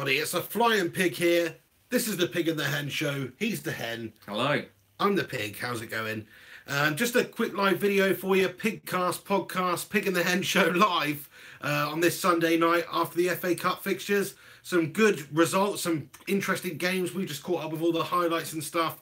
It's a flying pig here. This is the Pig and the Hen show. He's the hen. Hello. I'm the pig. How's it going? Just a quick live video for you. Pigcast podcast, Pig and the Hen show live on this Sunday night after the FA Cup fixtures. Some good results, some interesting games. We just caught up with all the highlights and stuff.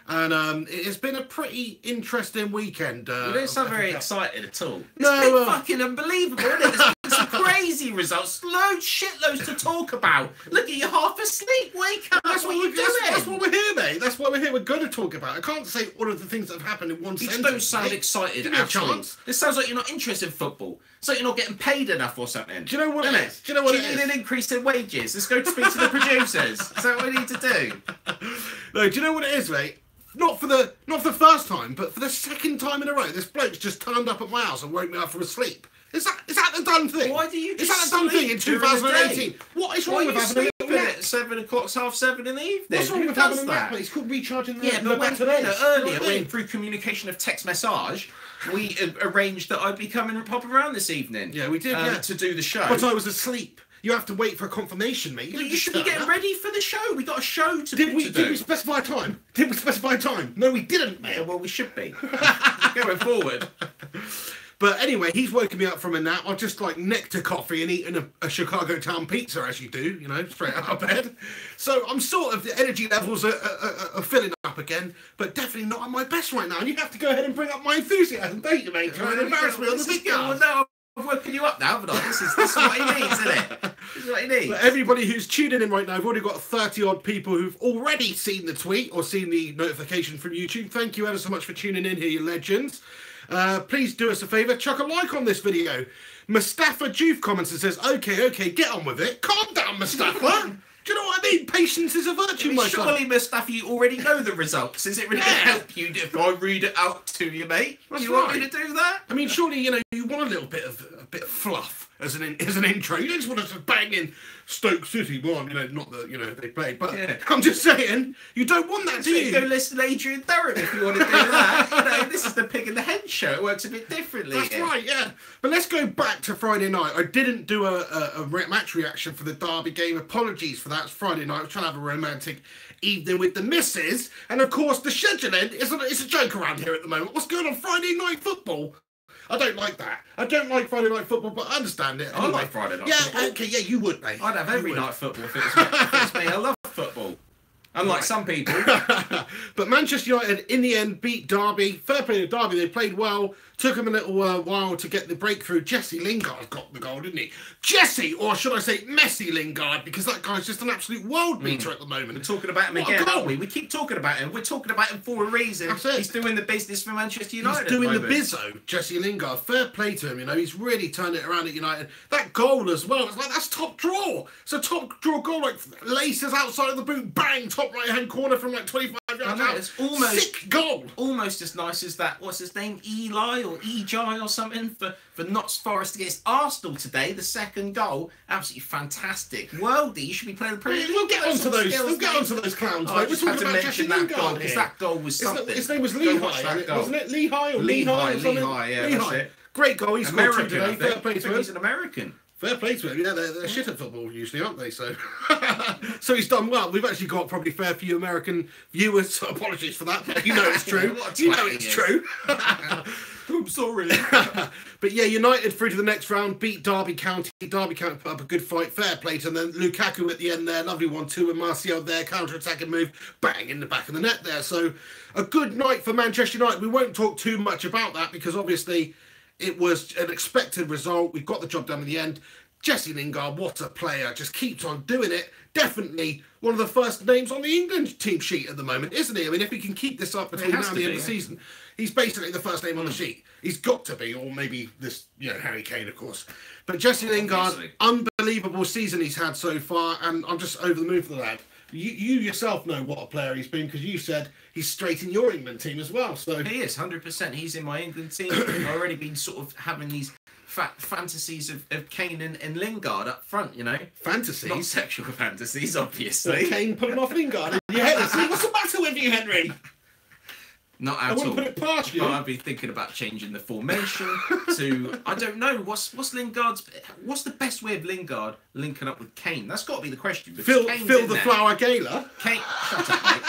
And it's been a pretty interesting weekend. You don't sound very excited at all. It's No, been fucking unbelievable, isn't it? There's been some crazy results. Shitloads to talk about. Look at you half asleep. Wake up. That's what are you doing? That's what we're here, mate. That's what we're here. We're going to talk about. I can't say all of the things that have happened in one You sentence. just don't sound mate. excited Give me a at all. chance. This sounds like you're not interested in football. It's like you're not getting paid enough or something. Do you know what it Isn't is? Do you know what Do it you need is? an increase in wages? Let's go speak to the producers. Is that what we need to do? No, do you know what it is, mate? Not for the first time, but for the second time in a row, this bloke's just turned up at my house and woke me up from sleep. Is that the done thing? Why do you Is just that the done thing sleep in during the 2018? day? What is Why wrong are with you having a sleeping little nap? at 7 o'clock, half 7 in the evening? What's wrong Who with does having a nap, that? mate? It's called recharging the Yeah, but when, batteries. earlier, when through communication of text message, we arranged that I'd be coming and pop around this evening. Yeah, we did, yeah. To do the show. But I was asleep. You have to wait for a confirmation, mate. You should be getting ready for the show. We got a show to Did we do. specify a time? Did we specify a time? No, we didn't, mate. Yeah, well, we should be. Going forward. But anyway, he's woken me up from a nap. I just like necked a coffee and eaten a Chicago Town pizza, as you do, you know, straight out of bed. So I'm sort of, the energy levels are filling up again, but definitely not at my best right now. And you have to go ahead and bring up my enthusiasm, don't you, mate? Try and embarrass me on the big Well, no, I've woken you up now, haven't I? This is what he needs, isn't it? This is what he needs. But everybody who's tuning in right now, I've already got 30 odd people who've already seen the tweet or seen the notification from YouTube. Thank you ever so much for tuning in here, you legends. Please do us a favour, chuck a like on this video. Mustafa Juf comments and says, okay, get on with it. Calm down, Mustafa. Do you know what I mean? Patience is a virtue, my son. Surely, Mustafa, you already know the results. Is it really going to help you if I read it out to you, mate? That's you want right. me to do that? I mean, surely, you know, you want a little bit of fluff as an intro. You don't just want to just bang in Stoke City. Well, you know, not that, you know, they played, but Yeah. I'm just saying, you don't want that, do So you? you go listen to Adrian Durham if you want to do that. You know, this is the Pig and the Hen show. It works a bit differently. That's right, yeah. But let's go back to Friday night. I didn't do a match reaction for the Derby game. Apologies for that. It's Friday night. I was trying to have a romantic evening with the missus. And, of course, the scheduling is a joke around here at the moment. What's going on Friday night football? I don't like that. I don't like Friday night football, but I understand it. I like Friday night football. Yeah, okay, yeah, you would, mate. I'd have every You would. night football if it was me. I love football. Unlike some people. But Manchester United, in the end, beat Derby. Fair play to Derby. They played well. Took them a little while to get the breakthrough. Jesse Lingard got the goal, didn't he? Jesse, or should I say Messi Lingard, because that guy's just an absolute world beater at the moment. We're talking about him What a again, goal. aren't we? We keep talking about him. We're talking about him for a reason. That's it. He's doing the business for Manchester United. He's doing at the moment. bizzo, Jesse Lingard. Fair play to him, you know. He's really turned it around at United. That goal as well, it's like, that's top draw. It's a top draw goal, like laces outside of the boot, bang, top right-hand corner from like 25 yards I know, out. it's almost- Sick goal. Almost as nice as that, what's his name, Eli or Ejai or something, for Notts Forest against Arsenal today, the second goal. Absolutely fantastic. Worldy, you should be playing the Premier League. We'll get onto Some those. skills, We'll get mate. onto those clowns. Oh, mate. I We're just had talking to about mention Jesse that Lingard goal, because here. that goal was something. His name was Go Lehigh, watch that goal. wasn't it? Lehigh or Lehigh, or something? Lehigh, yeah, that's it. Great goal. He scored two American, today. I Fair think. play I think to he's him. an American. Fair play to him. Yeah, they're shit at football usually, aren't they? So, so he's done well. We've actually got probably fair few American viewers. So apologies for that. But you know it's true. What a You know twat it's he is. true. I'm sorry. But yeah, United through to the next round, beat Derby County. Derby County put up a good fight, fair play to them. Then Lukaku at the end there, lovely 1-2, and Martial there, counter-attacking move, bang, in the back of the net there. So a good night for Manchester United. We won't talk too much about that because obviously it was an expected result. We've got the job done in the end. Jesse Lingard, what a player, just keeps on doing it. Definitely one of the first names on the England team sheet at the moment, isn't he? I mean, if he can keep this up between now and the end of the season, he's basically the first name on the sheet. He's got to be, or maybe this, you know, Harry Kane, of course. But Jesse Lingard, Obviously. unbelievable season he's had so far, and I'm just over the moon for the lad. You yourself know what a player he's been, because you said he's straight in your England team as well. So He is, 100%. He's in my England team. I've already been sort of having these fantasies of Kane and Lingard up front, you know. Not fantasies. sexual fantasies, So obviously. Kane pulling off Lingard in your head. See, what's the matter with you, Henry? Not I at all. wouldn't put it past you. But I'd be thinking about changing the formation to, I don't know, what's the best way of Lingard linking up with Kane? That's got to be the question. Phil the Flower Gala. Kane, shut up, mate.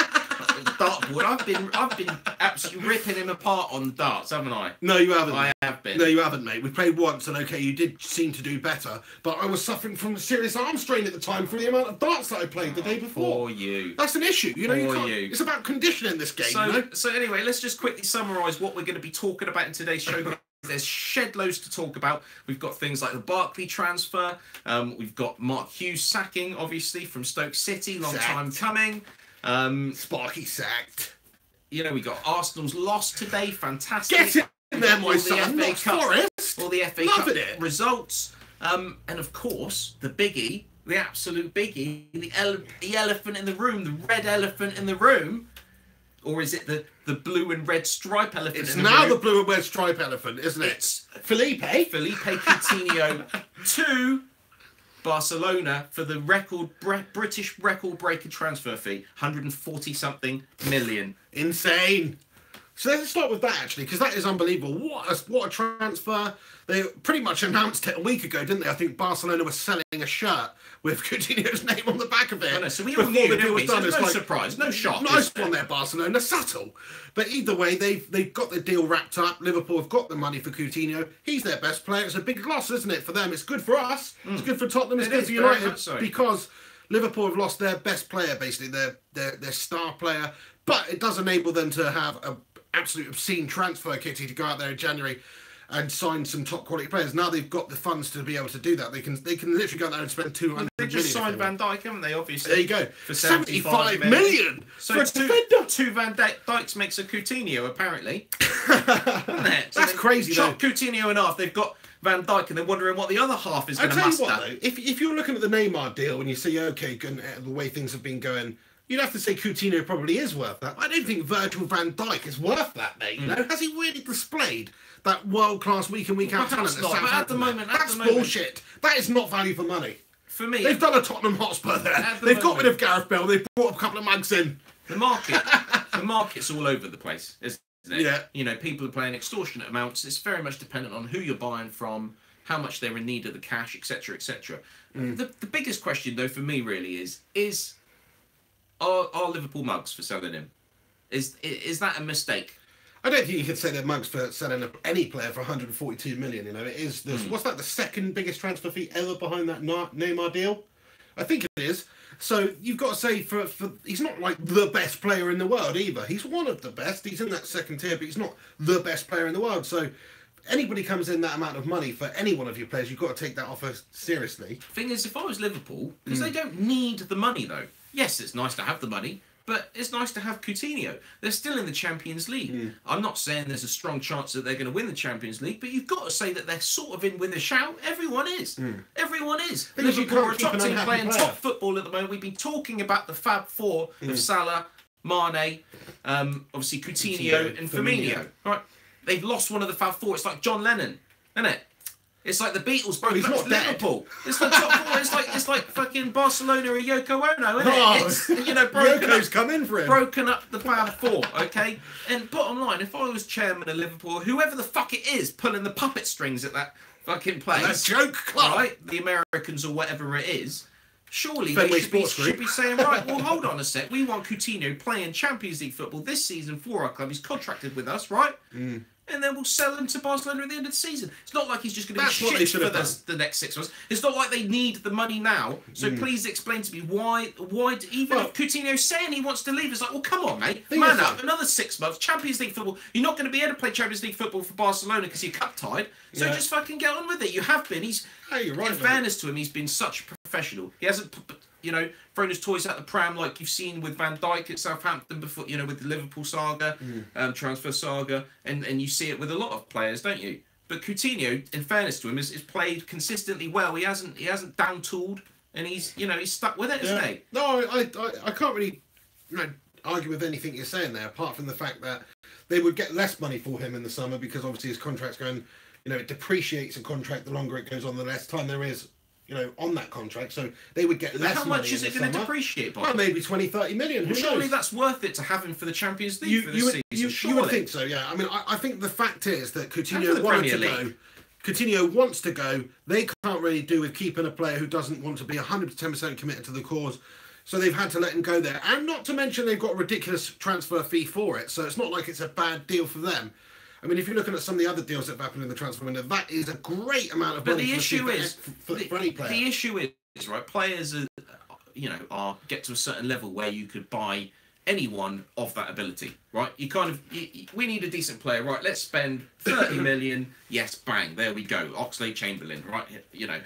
Dartboard. I've been absolutely ripping him apart on the darts, haven't I? No, you haven't. I have been. No, you haven't, mate. We played once, and okay, you did seem to do better. But I was suffering from a serious arm strain at the time for the amount of darts that I played the day before. For you. That's an issue, you know. For you. It's about conditioning this game. So, you know? so anyway, let's just quickly summarise what we're going to be talking about in today's show. There's shed loads to talk about. We've got things like the Barkley transfer. We've got Mark Hughes sacking, obviously, from Stoke City. Long time coming. Sparky sacked. You know, we got Arsenal's loss today. Fantastic. Get in there, my son. Not Forest. All the FA Cup results. And of course, the biggie, the absolute biggie, the elephant in the room, the red elephant in the room. Or is it the blue and red stripe elephant It's in the now room? the blue and red stripe elephant, isn't it? It's Felipe Coutinho to Barcelona for the British record breaker transfer fee, 140 something million. Insane. So let's start with that actually, because that is unbelievable. What a transfer! They pretty much announced it a week ago, didn't they? I think Barcelona was selling a shirt with Coutinho's name on the back of it. I know, so we all knew, didn't we? So It's no like, surprise, no shock. Nice one there, Barcelona. Subtle. But either way, they've got the deal wrapped up. Liverpool have got the money for Coutinho. He's their best player. It's a big loss, isn't it, for them? It's good for us. It's good for Tottenham. It's good for United. Because Liverpool have lost their best player, basically, their star player. But it does enable them to have an absolute obscene transfer kitty to go out there in January and sign some top quality players. Now they've got the funds to be able to do that. They can literally go out there and spend 200 million. They just signed Van Dijk, haven't they? Obviously. There you go. For 75 million. So for a two Van Dijks makes a Coutinho, apparently. That's crazy. Chop Coutinho in half. They've got Van Dijk, and they're wondering what the other half is going to muster. What, though, if you're looking at the Neymar deal and you see, okay, the way things have been going, you'd have to say Coutinho probably is worth that. I don't think Virgil van Dijk is worth that, mate. You know? Has he really displayed that world-class week in, week out talent? At the moment, that's bullshit. That is not value for money. For me, they've done a Tottenham Hotspur there. They've got rid of Gareth Bale. They've brought a couple of mugs in. The market's all over the place, isn't it? Yeah. You know, people are playing extortionate amounts. It's very much dependent on who you're buying from, how much they're in need of the cash, etc., etc. The biggest question, though, for me really is are Liverpool mugs for selling him? Is that a mistake? I don't think you could say they're mugs for selling any player for 142 million. You know, it is what's that? The second biggest transfer fee ever behind that Neymar deal. I think it is. So you've got to say for he's not like the best player in the world either. He's one of the best. He's in that second tier, but he's not the best player in the world. So anybody comes in that amount of money for any one of your players, you've got to take that offer seriously. Thing is, if I was Liverpool, because they don't need the money though. Yes, it's nice to have the money, but it's nice to have Coutinho. They're still in the Champions League. I'm not saying there's a strong chance that they're going to win the Champions League, but you've got to say that they're sort of in with a shout. Everyone is. Everyone is. Liverpool are a top team playing top football at the moment. We've been talking about the Fab Four of Salah, Mane, obviously Coutinho and Firmino. Right? They've lost one of the Fab Four. It's like John Lennon, isn't it? It's like the Beatles broke up Liverpool. It's like top four. It's like fucking Barcelona or Yoko Ono, isn't it? It's, you know, Yoko's come in for him. Broken up the Fab Four, okay? And bottom line, if I was chairman of Liverpool, whoever the fuck it is pulling the puppet strings at that fucking place, that joke club, right? The Americans or whatever it is. Surely they should be saying, right, well, hold on a sec. We want Coutinho playing Champions League football this season for our club. He's contracted with us, right? And then we'll sell him to Barcelona at the end of the season. It's not like he's just going to be shit for the next 6 months. It's not like they need the money now. So please explain to me why even if Coutinho's saying he wants to leave, it's like, well, come on, mate. Man up, another 6 months, Champions League football. You're not going to be able to play Champions League football for Barcelona because you're cup tied. So just fucking get on with it. You have been. You're right, in fairness to him, he's been such a professional. He hasn't, thrown his toys out the pram like you've seen with Van Dijk at Southampton before, with the Liverpool saga, transfer saga, and you see it with a lot of players, don't you? But Coutinho, in fairness to him, has played consistently well. He hasn't down-tooled, and he's stuck with it, isn't he? No, I can't really argue with anything you're saying there, apart from the fact that they would get less money for him in the summer because obviously his contract's going, it depreciates a contract the longer it goes on, the less time there is on that contract, so they would get less money. How much is it going to depreciate by? Well, maybe 20, 30 million. Well, surely that's worth it to have him for the Champions League for this season. you would think so, yeah. I mean, I think the fact is that And for Coutinho the wanted to Premier go. League. Coutinho wants to go. They can't really do with keeping a player who doesn't want to be 110% committed to the cause. So they've had to let him go there. And not to mention they've got a ridiculous transfer fee for it. So it's not like it's a bad deal for them. I mean, if you're looking at some of the other deals that have happened in the transfer window, that is a great amount of money. But the issue is, for any player. The issue is, right, players are, get to a certain level where you could buy anyone of that ability, right? We need a decent player, right? Let's spend 30 million. Yes, bang, there we go. Oxlade-Chamberlain, right?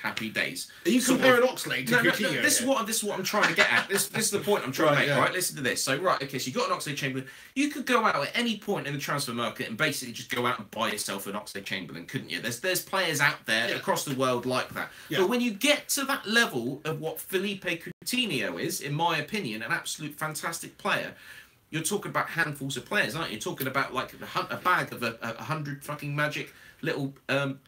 Happy days. Are you comparing Oxlade to Coutinho? No, this is what I'm trying to get at. This is the point I'm trying to make, right? Listen to this. So, right, okay, so you got an Oxlade-Chamberlain. You could go out at any point in the transfer market and basically just go out and buy yourself an Oxlade-Chamberlain, couldn't you? There's players out there across the world like that. Yeah. But when you get to that level of what Felipe Coutinho is, in my opinion, an absolute fantastic player, you're talking about handfuls of players, aren't you? You're talking about like a bag of 100 fucking magic little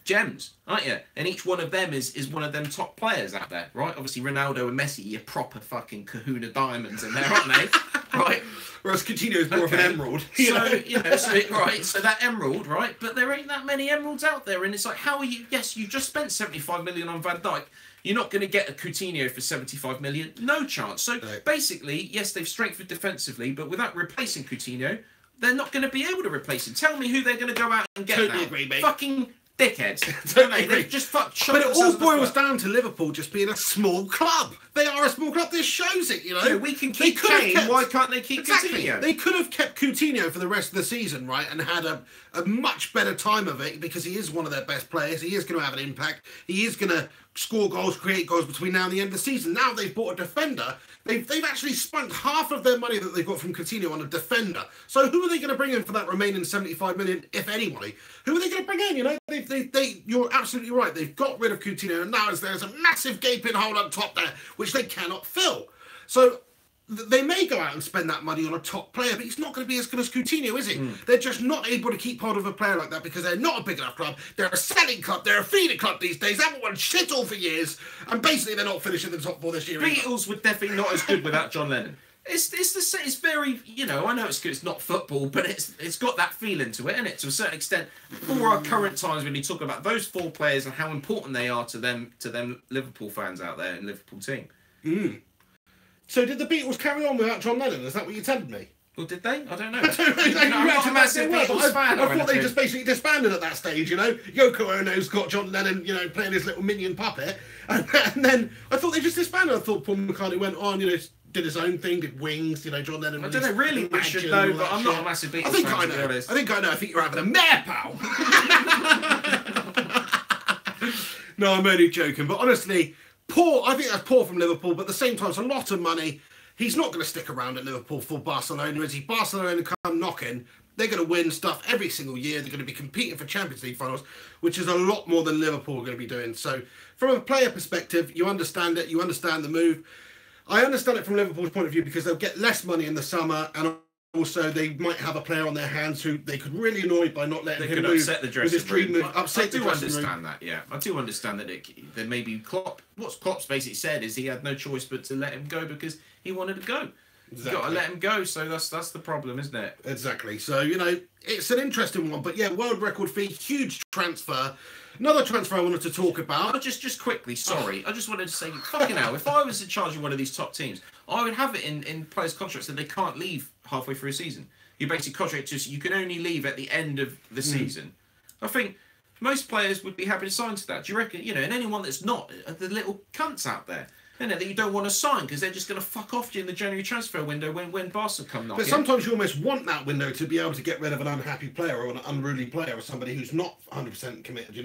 gems, aren't you? And each one of them is one of them top players out there, right? Obviously, Ronaldo and Messi, you're proper fucking kahuna diamonds in there, aren't they? Right? Whereas Coutinho's more of an emerald. So that emerald, right? But there ain't that many emeralds out there, and it's like, how are you? Yes, you just spent 75 million on Van Dijk. You're not going to get a Coutinho for 75 million. No chance. So basically, yes, they've strengthened defensively, but without replacing Coutinho, they're not going to be able to replace him. Tell me who they're going to go out and get Totally now. agree, mate. Fucking dickheads. Totally agree. They've just fucked. But it all boils down to Liverpool just being a small club. They are a small club. This shows it, Yeah, we can keep Kane. Why can't they keep Coutinho? They could have kept Coutinho for the rest of the season, right, and had a much better time of it because he is one of their best players. He is going to have an impact. He is going to score goals, create goals between now and the end of the season. Now they've bought a defender. They've actually spent half of their money that they've got from Coutinho on a defender. So who are they going to bring in for that remaining 75 million, if anybody? Who are they going to bring in? You're absolutely right. They've got rid of Coutinho, and now there's a massive gaping hole on top there, which they cannot fill. So they may go out and spend that money on a top player, but he's not going to be as good as Coutinho, is he? They're just not able to keep hold of a player like that because they're not a big enough club. They're a selling club. They're a feeder club these days. They haven't won shit all for years, and basically they're not finishing the top four this year. Beatles were definitely not as good without John Lennon. It's very, I know it's good, it's not football, but it's got that feeling to it, isn't it? To a certain extent, for our current times, when you talk about those four players and how important they are to them Liverpool fans out there and Liverpool team. So did the Beatles carry on without John Lennon? Is that what you telling me? Well, did they? I don't know. I'm not a massive Beatles fan. I thought they just basically disbanded at that stage, Yoko Ono's got John Lennon, playing his little minion puppet. And then I thought they just disbanded. I thought Paul McCartney went on, did his own thing, did Wings, John Lennon. I don't know, really, we should know, but I'm not a massive Beatles fan, to be honest. I think I know. I think you're having a mare, pal. No, I'm only joking. But honestly, I think that's poor from Liverpool, but at the same time, it's a lot of money. He's not going to stick around at Liverpool for Barcelona, is he? Barcelona come knocking. They're going to win stuff every single year. They're going to be competing for Champions League finals, which is a lot more than Liverpool are going to be doing. So from a player perspective, you understand it. You understand the move. I understand it from Liverpool's point of view because they'll get less money in the summer, and also they might have a player on their hands who they could really annoy by not letting him move upset the dressing room. I do understand room. that. Yeah, I do understand that. There may be Klopp. What Klopp's basically said is he had no choice but to let him go because he wanted to go. Exactly. You've got to let him go. So that's the problem, isn't it? Exactly. So it's an interesting one, but yeah, world record fee, huge transfer. Another transfer I wanted to talk about. Just quickly, sorry. I just wanted to say, fucking hell, if I was in charge of one of these top teams, I would have it in players' contracts that they can't leave halfway through a season. You basically contract just you can only leave at the end of the season. I think most players would be happy to sign to that. Do you reckon? And anyone that's not, the little cunts out there, that you don't want to sign because they're just going to fuck off you in the January transfer window when Barca come knocking. But sometimes you almost want that window to be able to get rid of an unhappy player or an unruly player or somebody who's not 100% committed,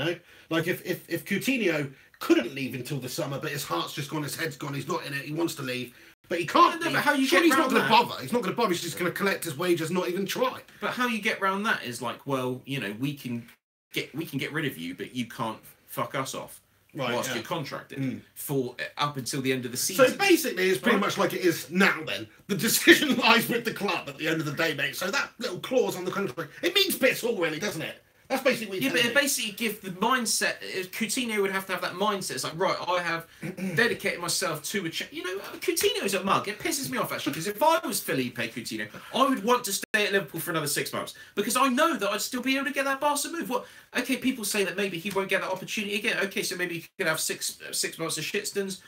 Like if Coutinho couldn't leave until the summer, but his heart's just gone, his head's gone, he's not in it, he wants to leave, but he can't leave. How you he's not going to bother. He's not going to bother, he's just going to collect his wages, not even try. But how you get around that is like, well, we can get rid of you, but you can't fuck us off. Whilst you're contracted for up until the end of the season. So basically, it's pretty much like it is now then. The decision lies with the club at the end of the day, mate. So that little clause on the contract, it means piss all, really, doesn't it? That's basically what Yeah, you're but telling it me. basically gives the mindset. Coutinho would have to have that mindset. It's like, right, I have dedicated myself to a. Coutinho's a mug. It pisses me off actually because if I was Felipe Coutinho, I would want to stay at Liverpool for another 6 months because I know that I'd still be able to get that Barca move. What? Okay, people say that maybe he won't get that opportunity again. Okay, so maybe he could have six months of shitstons,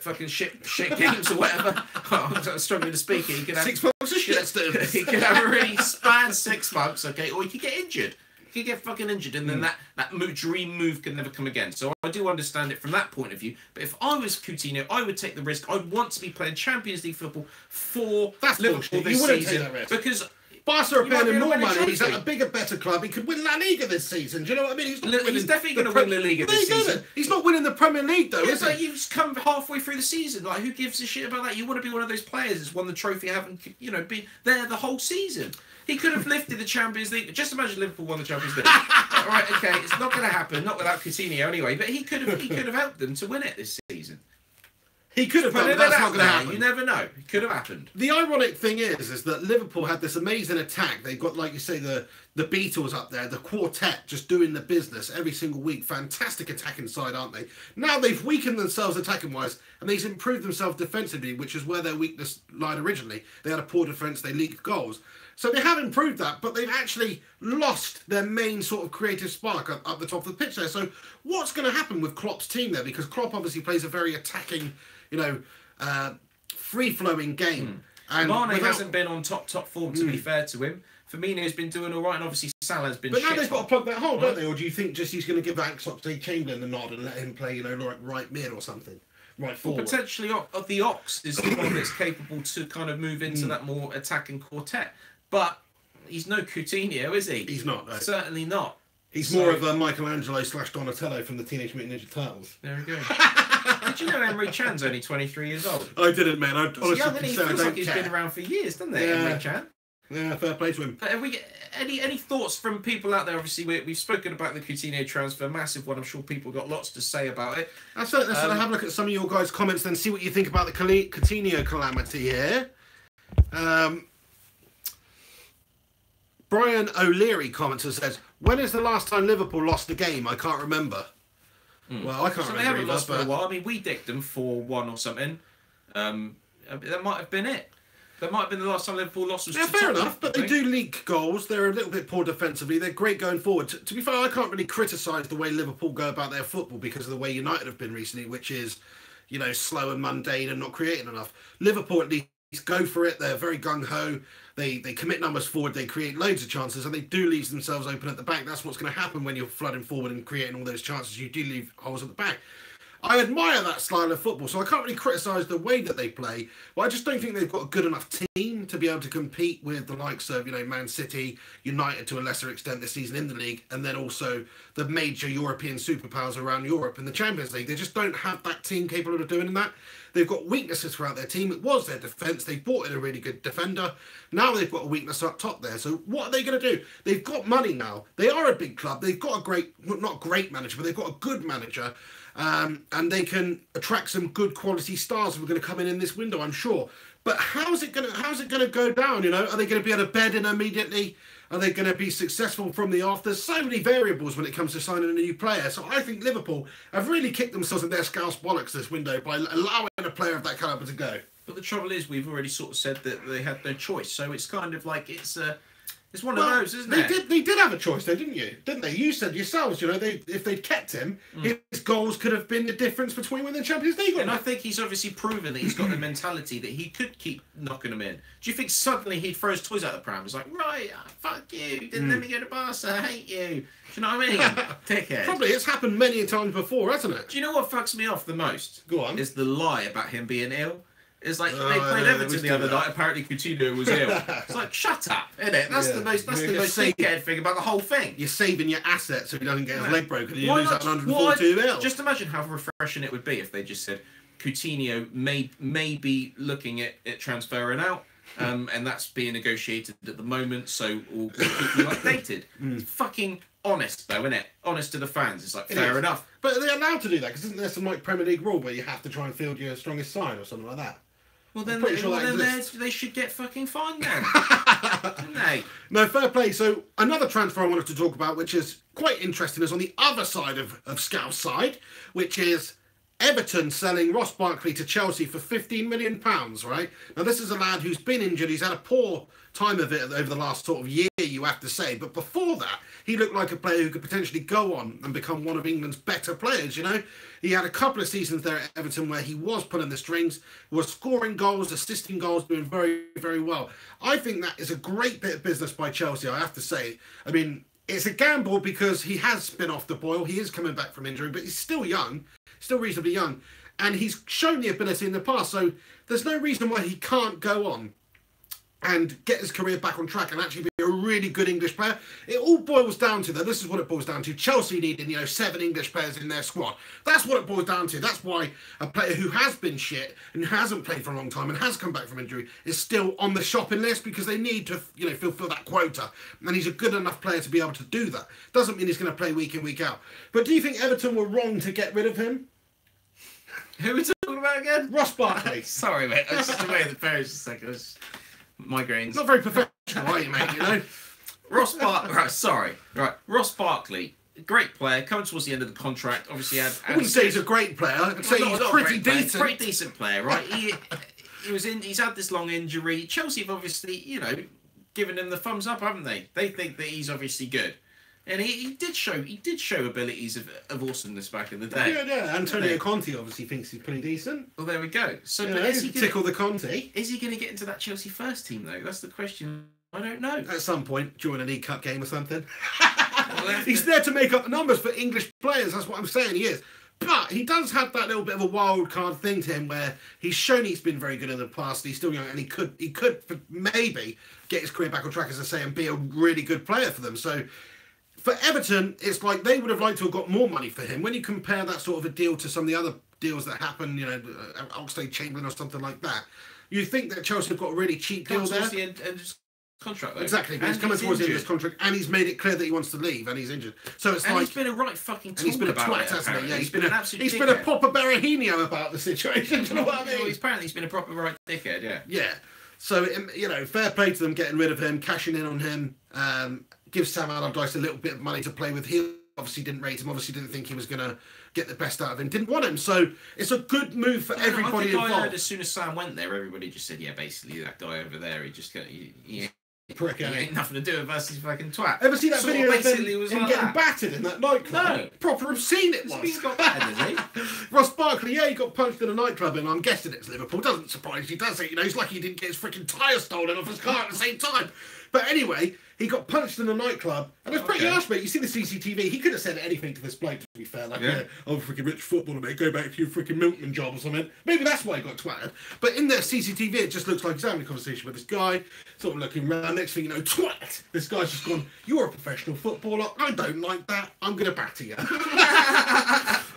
fucking shit games or whatever. I'm struggling to speak. He could have 6 months of shitstones. He could have a really bad 6 months. Okay, or he could get injured. He could get fucking injured, and then that dream move could never come again. So I do understand it from that point of view. But if I was Coutinho, I would take the risk. I'd want to be playing Champions League football for That's Liverpool bullshit. this You wouldn't season take that risk. because Barca are You might paying be him able to more win a money. He's at trophy. a bigger, better club. He could win La Liga this season. Do you know what I mean? He's, not winning He's definitely the going to win La Liga No, this he doesn't. season. He's not winning the Premier League though, Yeah, is but he? you've just come halfway through the season. Like, who gives a shit about that? You want to be one of those players that's won the trophy, haven't been there the whole season. He could have lifted the Champions League. Just imagine Liverpool won the Champions League. All right, okay, it's not going to happen. Not without Coutinho anyway. But he could have helped them to win it this season. He could have But done, but that's not going to there, happen. you never know. It could have happened. The ironic thing is that Liverpool had this amazing attack. They've got, like you say, the Beatles up there, the quartet just doing the business every single week. Fantastic attacking side, aren't they? Now they've weakened themselves attacking-wise, and they've improved themselves defensively, which is where their weakness lied originally. They had a poor defence, they leaked goals. So they have improved that, but they've actually lost their main sort of creative spark up the top of the pitch there. So what's going to happen with Klopp's team there? Because Klopp obviously plays a very attacking, free-flowing game. And Mane hasn't been on top form, to be fair to him. Firmino's been doing all right, and obviously Salah's been But now shit they've got to hot. plug that hole, don't they? Or do you think just he's going to give Oxlade-Chamberlain the nod and let him play, like right mid or something? Right forward. Potentially, the Ox is the one that's capable to kind of move into that more attacking quartet. But he's no Coutinho, is he? He's not, no. Certainly not. He's more of a Michelangelo / Donatello from the Teenage Mutant Ninja Turtles. There we go. Did you know Emery Chan's only 23 years old? I didn't, man. I honestly He's young, and he say I feels don't like he's care. been around for years, doesn't he, Yeah. Emery Chan? Yeah, fair play to him. But have we any thoughts from people out there? Obviously, we've spoken about the Coutinho transfer, massive one. I'm sure people got lots to say about it. Let's have a look at some of your guys' comments then, see what you think about the Coutinho calamity here. Brian O'Leary comments and says, when is the last time Liverpool lost a game? I can't remember. Well, I can't So they remember haven't either, lost for a but- while. I mean, we dicked them 4-1 or something. That might have been it. That might have been the last time Liverpool lost. Was Yeah, to fair Tottenham, enough, but they I think. do leak goals. They're a little bit poor defensively. They're great going forward. To be fair, I can't really criticise the way Liverpool go about their football because of the way United have been recently, which is, slow and mundane and not creating enough. Liverpool at least go for it. They're very gung-ho. They commit numbers forward. They create loads of chances, and they do leave themselves open at the back. That's what's going to happen when you're flooding forward and creating all those chances. You do leave holes at the back. I admire that style of football, so I can't really criticise the way that they play, but I just don't think they've got a good enough team to be able to compete with the likes of, Man City, United to a lesser extent this season in the league, and then also the major European superpowers around Europe in the Champions League. They just don't have that team capable of doing that. They've got weaknesses throughout their team. It was their defence. They brought in a really good defender. Now they've got a weakness up top there. So what are they going to do? They've got money now. They are a big club. They've got a great, not great manager, but they've got a good manager. And they can attract some good quality stars who are going to come in this window, I'm sure. But how's it going to go down? Are they going to be able to bed in immediately? Are they going to be successful from the off? There's so many variables when it comes to signing a new player. So I think Liverpool have really kicked themselves in their scouse bollocks this window by allowing a player of that calibre to go. But the trouble is, we've already sort of said that they had no choice. So it's kind of like it's one of those, isn't it? They did have a choice, though, didn't you? Didn't they? You said yourselves, if they'd kept him, his goals could have been the difference between winning the Champions League or And I not. think he's obviously proven that he's got the mentality that he could keep knocking them in. Do you think suddenly he'd throw his toys out the pram? He's like, right, fuck you, didn't let me go to Barca, I hate you. Do you know what I mean? Dickhead. Probably, it's happened many times before, hasn't it? Do you know what fucks me off the most? Go on. Is the lie about him being ill. It's like Oh, they played yeah, Everton we the do other that. night. Apparently Coutinho was ill. It's like, shut up, innit? That's Yeah. the most You're just saying- dickhead thing about the whole thing. You're saving your assets so he doesn't get his Yeah. leg broken and you Why lose not- that 142 mil. Just imagine how refreshing it would be if they just said Coutinho may be looking at transferring out, and that's being negotiated at the moment. So we'll keep you updated. It's fucking honest, though, isn't it? Honest to the fans. It's like It fair is. enough. But are they allowed to do that? Because isn't there some Premier League rule where you have to try and field your strongest side or something like that? Well, then, pretty sure that exists. they should get fucking fined then. Don't they? No, fair play. So another transfer I wanted to talk about, which is quite interesting, is on the other side of Scou's side, which is Everton selling Ross Barkley to Chelsea for £15 million, right? Now, this is a lad who's been injured. He's had a poor time of it over the last sort of year, you have to say. But before that, he looked like a player who could potentially go on and become one of England's better players, you know? He had a couple of seasons there at Everton where he was pulling the strings, was scoring goals, assisting goals, doing very, very well. I think that is a great bit of business by Chelsea, I have to say. I mean, it's a gamble because he has been off the boil. He is coming back from injury, but he's still young, still reasonably young. And he's shown the ability in the past, so there's no reason why he can't go on and get his career back on track and actually be a really good English player. It all boils down to, though, this is what it boils down to. Chelsea needing, 7 English players in their squad. That's what it boils down to. That's why a player who has been shit and hasn't played for a long time and has come back from injury is still on the shopping list because they need to, fulfill that quota. And he's a good enough player to be able to do that. Doesn't mean he's going to play week in, week out. But do you think Everton were wrong to get rid of him? Who are we talking about again? Ross Barkley. Sorry, mate. I was just away at the Paris a second. Migraines. Not very professional, are you, mate? Ross Barkley, great player. Coming towards the end of the contract, obviously had. I wouldn't say he's a great player. I'd say he's pretty decent. Pretty decent player, right? He's had this long injury. Chelsea have obviously, given him the thumbs up, haven't they? They think that he's obviously good. And he did show abilities of awesomeness back in the day. Yeah. Antonio Conte obviously thinks he's pretty decent. Well, there we go. So, but is he tickle the Conte? Is he going to get into that Chelsea first team though? That's the question. I don't know. At some point, during a League Cup game or something. He's there to make up the numbers for English players. That's what I'm saying. He is. But he does have that little bit of a wild card thing to him where he's shown he's been very good in the past. He's still young and he could maybe get his career back on track, as I say, and be a really good player for them. So for Everton, it's like they would have liked to have got more money for him. When you compare that sort of a deal to some of the other deals that happen, Oxlade-Chamberlain or something like that, you think that Chelsea have got a really cheap deal there. The end of contract, though. Exactly, but he's coming towards the end of his contract, and he's made it clear that he wants to leave, and he's injured. So it's he's been a right fucking tool. He's been a twat, hasn't he? Yeah, he's been a proper Berahino about the situation. Do you know what I mean? Well, apparently he's been a proper right dickhead. Yeah. Yeah. So fair play to them getting rid of him, cashing in on him. Give Sam Allardyce a little bit of money to play with. He obviously didn't rate him. Obviously didn't think he was going to get the best out of him. Didn't want him. So it's a good move for everybody involved. I heard as soon as Sam went there, everybody just said, yeah, basically that guy over there, he ain't nothing to do with us, he's fucking twat. Ever see that video of him like getting battered in that nightclub? No. Proper obscene it was. He's got battered, has he? Ross Barkley, he got punched in a nightclub, and I'm guessing it's Liverpool. Doesn't surprise you, does it? He's lucky he didn't get his freaking tyre stolen off his car at the same time. But anyway, he got punched in a nightclub, and it was pretty harsh, mate. You see the CCTV, he could have said anything to this bloke, to be fair. Like, freaking rich footballer, mate, go back to your freaking milkman job or something. Maybe that's why he got twatted. But in their CCTV, it just looks like he's having a conversation with this guy, sort of looking around. Next thing you know, twat! This guy's just gone, you're a professional footballer, I don't like that, I'm going to batter you.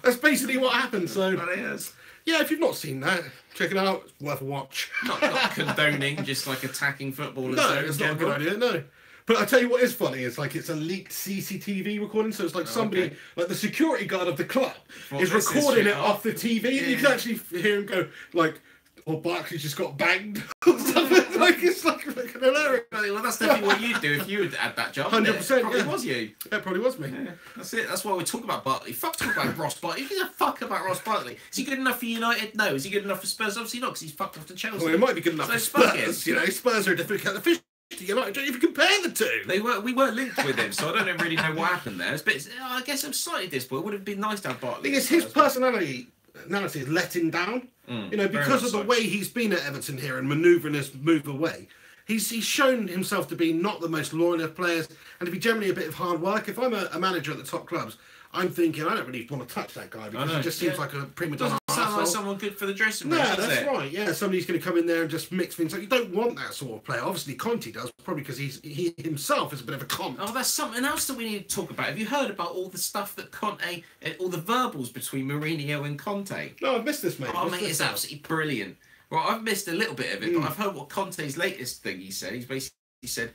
That's basically what happened, so... But it is. Yeah, if you've not seen that, check it out. It's worth a watch. Not condoning, just like attacking footballers. No, it's not a good idea, no. But I tell you what is funny, it's like it's a leaked CCTV recording, so it's like somebody, like the security guard of the club, is recording it off the TV, and you can actually hear him go, like, Barkley's just got banged, or something. Like, it's like hilarious. Well, that's definitely what you'd do if you had that job. 100%, it probably was you. Yeah, it probably was me. Yeah, that's it. That's why we talk about Barkley. Fuck talk about Ross Barkley. Who gives a fuck about Ross Barkley? Is he good enough for United? No. Is he good enough for Spurs? Obviously not, because he's fucked off to Chelsea. Well, he might be good enough for Spurs. Spurs are a different kind of fish to United. Don't even compare the two. We weren't linked with him, so I don't really know what happened there. But I guess I'm slightly disappointed. It would have been nice to have Barkley. I think it's his personality has let him down. Because of the way he's been at Everton here and manoeuvring his move away. He's shown himself to be not the most loyal of players and to be generally a bit of hard work. If I'm a manager at the top clubs, I'm thinking I don't really want to touch that guy because he just seems like a prima donna. Doesn't sound like someone good for the dressing room. No, that's right. Yeah, somebody's going to come in there and just mix things up. You don't want that sort of player. Obviously, Conte does, probably because he himself is a bit of a cunt. Oh, that's something else that we need to talk about. Have you heard about all the stuff that Conte, all the verbals between Mourinho and Conte? No, I've missed this, mate. Oh, mate, it's absolutely brilliant. Well, I've missed a little bit of it, but I've heard what Conte's latest thing he said. He's basically said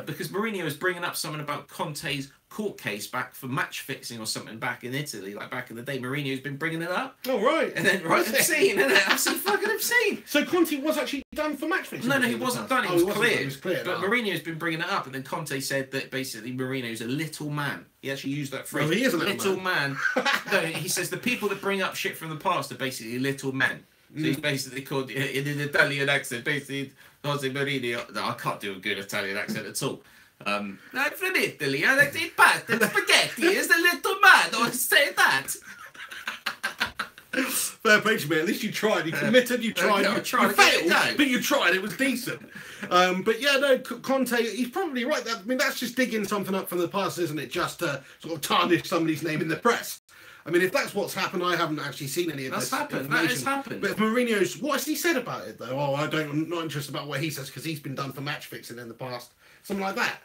because Mourinho is bringing up something about Conte's court case back for match fixing or something back in Italy, like back in the day. Mourinho's been bringing it up. Oh, right. And then, right, obscene, isn't it? Absolutely fucking obscene. So Conte was actually done for match fixing? No, he wasn't done. He was cleared. But no. Mourinho's been bringing it up, and then Conte said that basically Mourinho's a little man. He actually used that phrase. No, he is a little man. No, he says the people that bring up shit from the past are basically little men. So he's basically called, in an Italian accent, basically, Jose Mourinho. No, I can't do a good Italian accent at all. I'm from Italy. I like to eat pasta and spaghetti. Is the little man? Don't say that. Fair play to me. At least you tried. You committed. You tried. You failed, but you tried. It was decent. But yeah, no, Conte. He's probably right. I mean, that's just digging something up from the past, isn't it? Just to sort of tarnish somebody's name in the press. I mean, if that's what's happened, I haven't actually seen any of this. That has happened. But if Mourinho's, what has he said about it though? Oh, I'm not interested about what he says because he's been done for match fixing in the past. Something like that.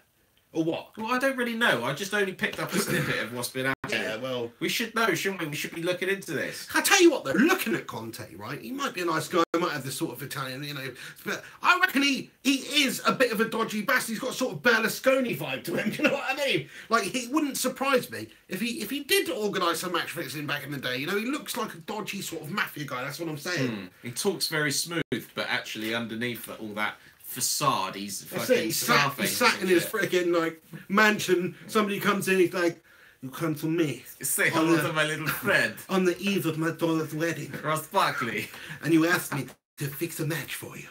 Or what? Well, I don't really know. I just only picked up a snippet of what's been happening. Yeah, well... We should know, shouldn't we? We should be looking into this. I tell you what, though, looking at Conte, right? He might be a nice guy. He might have this sort of Italian, you know... But I reckon he is a bit of a dodgy bastard. He's got a sort of Berlusconi vibe to him, you know what I mean? Like, it wouldn't surprise me if he did organise some match fixing back in the day. You know, he looks like a dodgy sort of mafia guy. That's what I'm saying. He talks very smooth, but actually underneath all that... facade, he's fucking he's sat in his freaking like mansion. Somebody comes in, he's like, "You come to me, say hello to my little friend on the eve of my daughter's wedding, Ross Barkley, and you asked me to fix a match for you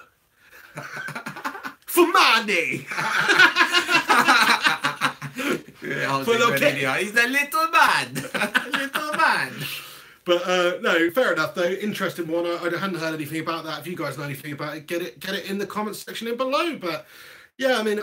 for money." He's a little man, little man. But no, fair enough though. Interesting one. I hadn't heard anything about that. If you guys know anything about it, get it in the comments section below. But yeah, I mean,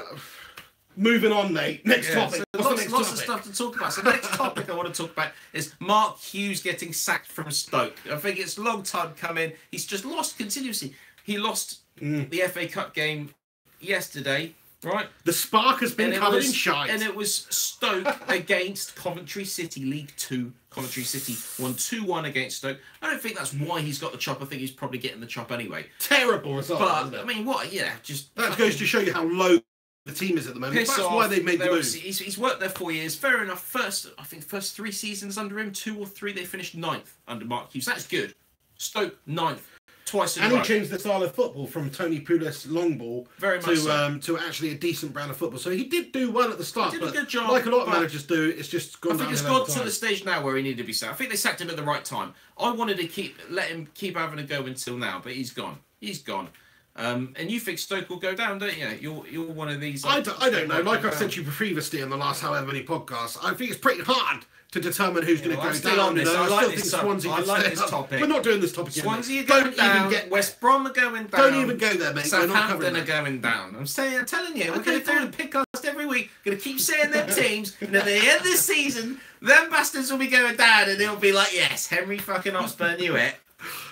moving on, mate. Next topic. So lots of stuff to talk about. So the next topic I want to talk about is Mark Hughes getting sacked from Stoke. I think it's a long time coming. He's just lost continuously. He lost the FA Cup game yesterday. Right, the spark has been covered in shite, and it was Stoke against Coventry City, League 2. Coventry City won 2-1 against Stoke. I don't think that's why he's got the chop. I think he's probably getting the chop anyway. Terrible result, isn't it? I mean, what? Yeah, just that goes to show you how low the team is at the moment. That's why they made the move. He's worked there 4 years. Fair enough. I think the first 3 seasons under him, 2 or 3, they finished 9th under Mark Hughes. That's good. Stoke 9th. Twice in a row. And he changed the style of football from Tony Pulis long ball to actually a decent brand of football. So he did do well at the start. He did a good job. Like a lot of managers do, it's just gone down. I think it's got to the stage now where he needed to be sacked. I think they sacked him at the right time. I wanted to let him keep having a go until now, but he's gone. He's gone. And you think Stoke will go down, don't you? You're one of these. I don't know. Like I've said to you previously in the last however many podcasts, I think it's pretty hard to determine who's going to go down. On this. I like this topic. We're not doing this topic yet. Swansea are going down. West Brom are going down. Don't even go there, mate. Southampton are going down. I'm telling you, we're going to do a podcast every week. We're going to keep saying them teams, and at the end of the season, them bastards will be going down, and it'll be like, yes, Henry fucking Hotspur knew it.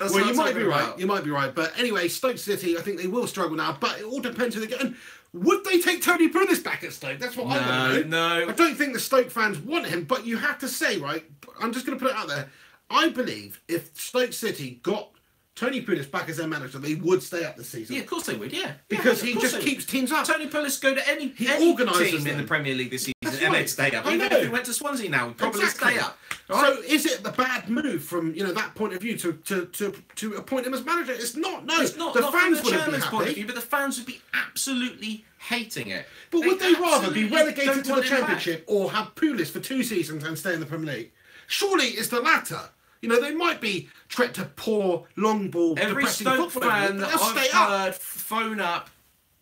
Well, you might be right. You might be right. But anyway, Stoke City, I think they will struggle now. But it all depends who they get. And would they take Tony Pulis back at Stoke? That's what I want to know. No. I don't think the Stoke fans want him. But you have to say, right, I'm just going to put it out there. I believe if Stoke City got Tony Pulis back as their manager, they would stay up this season. Yeah, of course they would, yeah. Because he just keeps teams up. Tony Pulis go to any team in the Premier League this season and they'd stay up. Even if he went to Swansea now, he'd probably stay up. Right? So is it the bad move from that point of view to appoint him as manager? It's not. No, it's not. The not fans from the wouldn't be chairman's point of happy. view, but the fans would be absolutely hating it. But would they rather be relegated to the Championship or have Pulis for 2 seasons and stay in the Premier League? Surely it's the latter. You know, they might be treated to poor, long ball, every depressing Stoke football. fan that I've heard phone up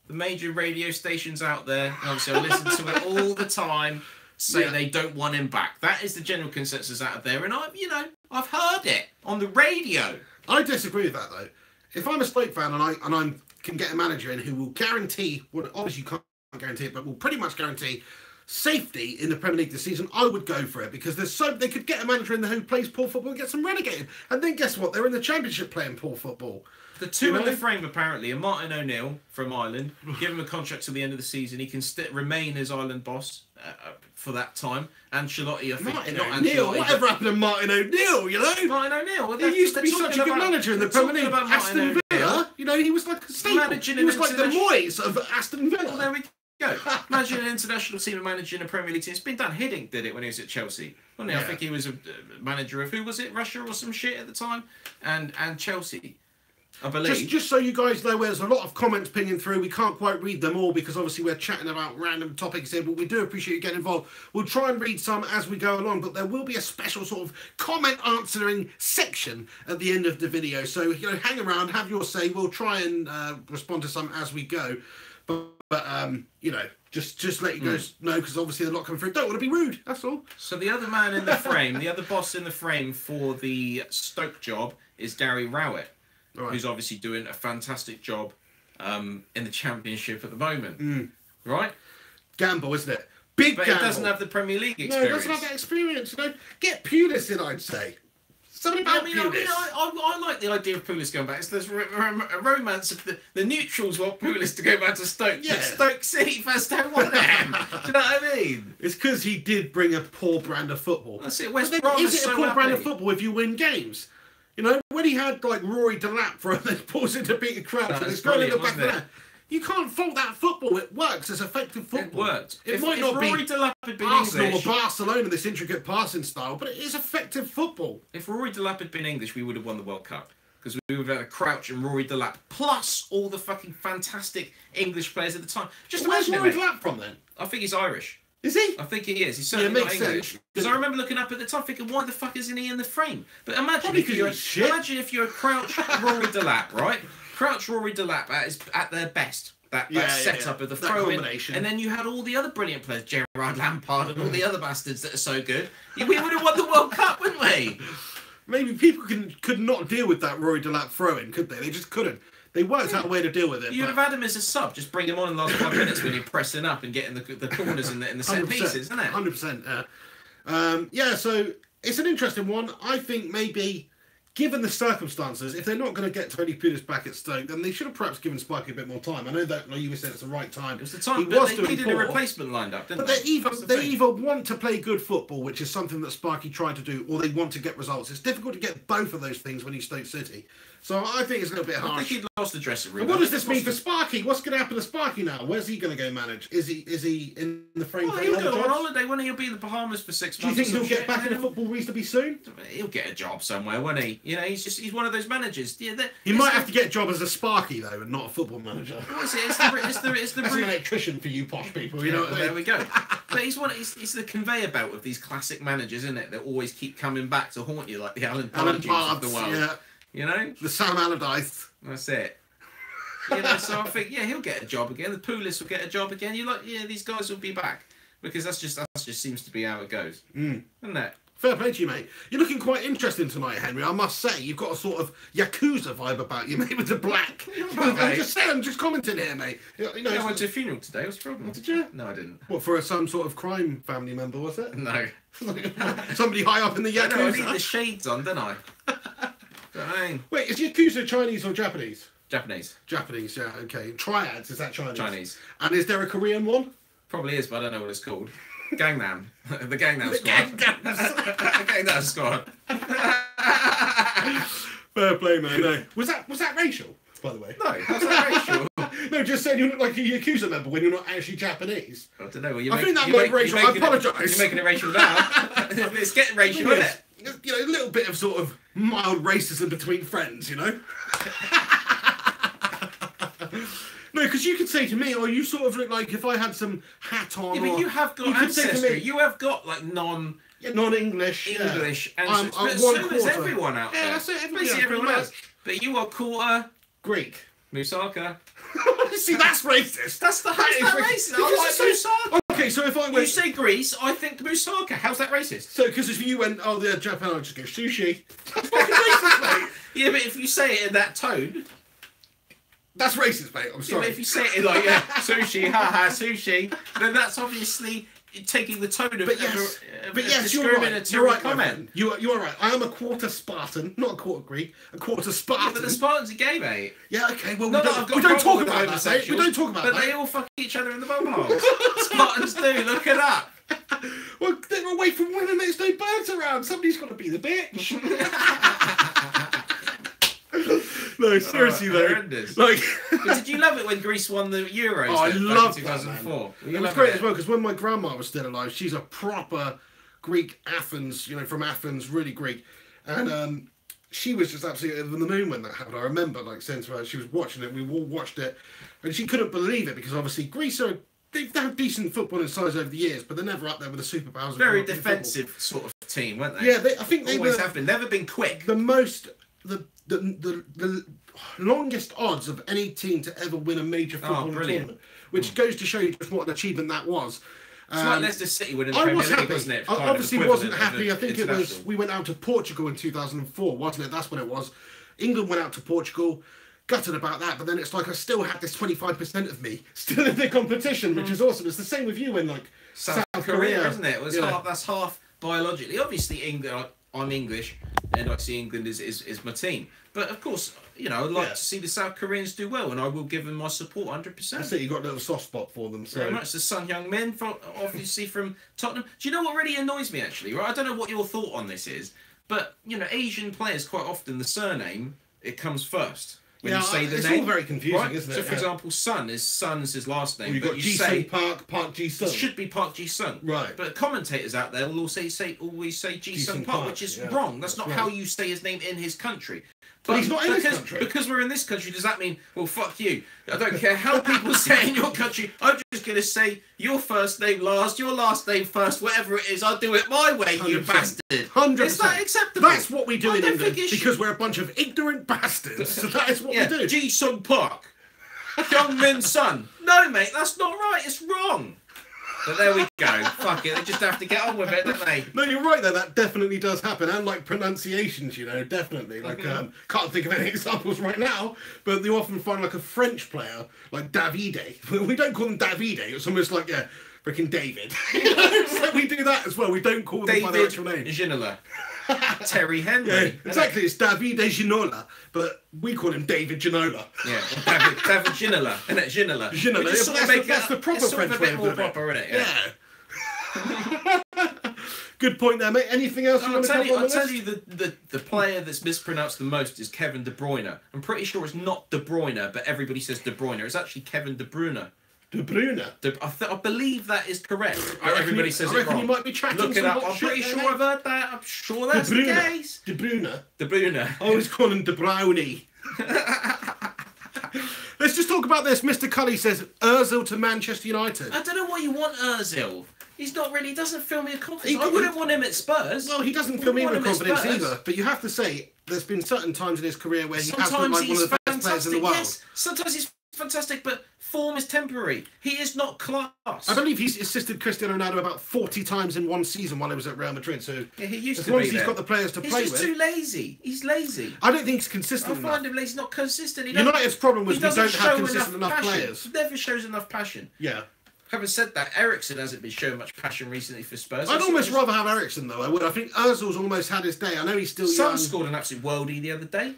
the major radio stations out there, obviously I listen to it all the time, say they don't want him back. That is the general consensus out there, and I've heard it on the radio. I disagree with that though. If I'm a Stoke fan and I can get a manager in who will guarantee, well, obviously you can't guarantee it, but will pretty much guarantee safety in the Premier League this season, I would go for it because they could get a manager in there who plays poor football and get them relegated. And then guess what? They're in the Championship playing poor football. The two in the frame apparently are Martin O'Neill from Ireland. Give him a contract till the end of the season. He can remain as Ireland boss for that time. Ancelotti, I think. Martin O'Neill? Whatever happened to Martin O'Neill, you know? Martin O'Neill. Well, he used to be such a good manager in the Premier League. Aston Villa, he was like a staple. He was like the Moyes of Aston Villa. Well, there we go. Imagine an international team managing a Premier League team. It's been done. Hiddink did it when he was at Chelsea, wasn't he? Yeah. I think he was a manager of, who was it, Russia or some shit at the time, and Chelsea, I believe. Just so you guys know, there's a lot of comments pinging through. We can't quite read them all because obviously we're chatting about random topics here, but we do appreciate you getting involved. We'll try and read some as we go along, but there will be a special sort of comment answering section at the end of the video. So, you know, hang around, have your say. We'll try and respond to some as we go. But you know, just let you guys know, because obviously they're not coming through. Don't want to be rude, that's all. So the other man in the frame, the other boss in the frame for the Stoke job is Gary Rowett. Right. Who's obviously doing a fantastic job in the Championship at the moment, right? Gamble, isn't it? Big but gamble. It doesn't have the Premier League experience. No, it doesn't have that experience. You know, get Pulis in, I'd say. Something about Pulis. I like the idea of Pulis going back. It's this romance of the neutrals want Pulis to go back to Stoke. Yeah. But Stoke City fans don't want him. Do you know what I mean? It's because he did bring a poor brand of football. That's it. West Brom is it a poor brand of football if you win games? You know, when he had like Rory Delap for and then pulls into Peter Crouch and it's going in the back of the net. You can't fault that football. It works. It's effective football. It worked. It might not Rory be Delap had been Arsenal English, or Barcelona, this intricate passing style, but it is effective football. If Rory Delap had been English, we would have won the World Cup. Because we would have had a Crouch and Rory Delap, plus all the fucking fantastic English players at the time. Just Where's imagine Rory it, mate. Delap from then? I think he's Irish. Is he? I think he is. He's certainly not English. Sense. Because I remember looking up at the time thinking, why the fuck isn't he in the frame? But imagine Probably if you're a Crouch Rory Delap, right? Crouch Rory Delap at their best. That setup of the throw-in. And then you had all the other brilliant players, Gerard Lampard and all the other bastards that are so good. We would have won the World Cup, wouldn't we? Maybe people could not deal with that Rory Delap throw-in, could they? They just couldn't. They worked out a way to deal with it. You'd have had him as a sub. Just bring him on in the last 5 minutes when you're pressing up and getting the corners and the set pieces, isn't it? 100%. Yeah, so it's an interesting one. I think maybe, given the circumstances, if they're not going to get Tony Pulis back at Stoke, then they should have perhaps given Sparky a bit more time. I know that, like you said, it's the right time. It was the time, but they needed a replacement lined up, didn't they? But they either want to play good football, which is something that Sparky tried to do, or they want to get results. It's difficult to get both of those things when he's Stoke City. So I think it's a little bit harsh. I think he lost the dressing room. And what does this mean for Sparky? What's going to happen to Sparky now? Where's he going to go manage? Is he in the frame? Well, he'll go on holiday, won't he? He'll be in the Bahamas for 6 months. Do you think he'll get back into football reasonably soon? He'll get a job somewhere, won't he? You know, he's one of those managers. Yeah, he might have to get a job as a Sparky though, and not a football manager. What is it? It's the That's an electrician for you posh people. You know what I mean? There we go. But he's the conveyor belt of these classic managers, isn't it? That always keep coming back to haunt you, like the Alan Pardews of the world. Yeah. You know? The Sam Allardyce. That's it. You know, so I think, he'll get a job again. The Pulis will get a job again. These guys will be back. Because that just seems to be how it goes. Isn't it? Fair play to you, mate. You're looking quite interesting tonight, Henry. I must say, you've got a sort of Yakuza vibe about you, mate, with the black. I'm just saying, I'm just commenting here, mate. You know, I went to a funeral today. What's the problem? Did you? No, I didn't. What, for some sort of crime family member, was it? No. Somebody high up in the Yakuza? No, I need the shades on, don't I? Wait, is Yakuza Chinese or Japanese? Japanese. Japanese, yeah, okay. Triads, is that Chinese? Chinese. And is there a Korean one? Probably is, but I don't know what it's called. Gangnam. The Gangnam Squad. The Gangnam Squad. Fair play, man. No. Was that racial, by the way? No, how's that racial? No, just saying you look like a Yakuza member when you're not actually Japanese. I don't know. I think that might be racial. I apologise. You're making it racial now. It's getting racial, isn't it? You know, a little bit of sort of mild racism between friends, you know? No, because you could say to me, you sort of look like if I had some hat on. Yeah, but you have got ancestry. You have got like non-English English ancestry. But so does everyone out there. Yeah, that's it. Everyone else. But you are quarter Greek. Moussaka. See, that's racist. That's racist. I like Moussaka. Okay, so if I went... You say Greece, I think Moussaka. How's that racist? So, because if you went, the Japan, I'd just go sushi. That's fucking racist, mate. Yeah, but if you say it in that tone... That's racist, mate. I'm sorry. Yeah, but if you say it in like, sushi, haha, sushi, then that's obviously taking the tone of discriminatory comment. You are right. I am a quarter Spartan, not a quarter Greek, a quarter Spartan. Yeah, but the Spartans are gay, mate. Yeah, okay, well, we don't talk about that, mate. We don't talk about that. But they all fuck each other in the bumholes. Spartans do, look it up. Well, they're away from women, there's no birds around. Somebody's got to be the bitch. No, seriously though. Horrendous. Like, But did you love it when Greece won the Euros? oh, I then, back love in that, 2004. man. It was great as well because when my grandma was still alive, she's a proper Greek Athens, from Athens, really Greek, and she was just absolutely over the moon when that happened. I remember like saying to her, she was watching it, we all watched it, and she couldn't believe it because obviously Greece they've had decent football in size over the years, but they're never up there with the superpowers. Very defensive sort of team, weren't they? Yeah, I think they always were have been. Never been quick. the most the longest odds of any team to ever win a major football tournament, which goes to show you just what an achievement that was. It's like Leicester City winning the I Premier was League, happy. wasn't it? I Kind of obviously wasn't equivalent of happy. I think it was. international. We went out to Portugal in 2004, wasn't it? That's when it was. England went out to Portugal. Gutted about that, but then it's like I still had this 25% of me still in the competition, which is awesome. It's the same with you in like South Korea, isn't it? Yeah. That's half biologically. Obviously, England. I'm English, and I see England is my team. But of course, I'd like to see the South Koreans do well, and I will give them my support 100%. That's it. You got a little soft spot for them. So Very much the Sun Heung-min, obviously from Tottenham. Do you know what really annoys me actually? Right, I don't know what your thought on this is, but Asian players quite often the surname it comes first. When you say the it's name, all very confusing, right? isn't it? So, for example, Sun's his last name. Well, you've but got you Ji-sung say Park Ji-sung. it should be Park Ji-sung. Right. But commentators out there will always say Ji-sung Park, which is wrong. That's not right. how you say his name in his country. But he's not in this country. Because we're in this country, does that mean, well, fuck you? I don't care how people say in your country. I'm just going to say your first name last, your last name first, whatever it is. I'll do it my way, 100%. You bastard. 100%. Is that acceptable? That's what we do in England because we're a bunch of ignorant bastards. So that is what we do. Ji-sung Park. Heung-min Son. No, mate, that's not right. It's wrong. But there we go. Fuck it. They just have to get on with it, don't they? No, you're right though. That definitely does happen, and like pronunciations, definitely. Like, can't think of any examples right now, but you often find like a French player like Davide. We don't call them Davide. It's almost like freaking David. So we do that as well. We don't call them by their actual name. Ginola. Terry Henry. Yeah, exactly. It's Davide Ginola, but we call him David Ginola. Yeah, David Ginola, isn't it? Ginola. Ginola. That's the proper French way of doing it. Proper, isn't it? Yeah. Good point there, mate. Anything else you want to cover on the list? I'll tell you the player that's mispronounced the most is Kevin De Bruyne. I'm pretty sure it's not De Bruyne, but everybody says De Bruyne. It's actually Kevin De Bruyne. De Bruyne. I believe that is correct. Everybody says it wrong. You might be tracking. Look it up. I'm pretty sure I've heard that. I'm sure that's the case. De Bruyne. De Bruyne. I always call him De Brownie. Let's just talk about this. Mr. Cully says Ozil to Manchester United. I don't know why you want Ozil. He's not really. He doesn't fill me with confidence. I wouldn't want him at Spurs. Well, he doesn't fill me with confidence either. But you have to say, there's been certain times in his career where he has been like one of the best players in the world. Yes, sometimes he's fantastic, but form is temporary. He is not class. I believe he's assisted Cristiano Ronaldo about 40 times in one season while he was at Real Madrid. So yeah, he used as to long be as he's there. got the players to play with. He's just too lazy. He's lazy. I don't think he's consistent I enough. find him lazy. He's not consistent. United's problem was we don't have show consistent enough players. He never shows enough passion. Yeah. Having said that, Eriksen hasn't been showing much passion recently for Spurs. I'd almost rather have Eriksen though. I would. I think Ozil's almost had his day. I know he's still Son young. scored an absolute worldie the other day.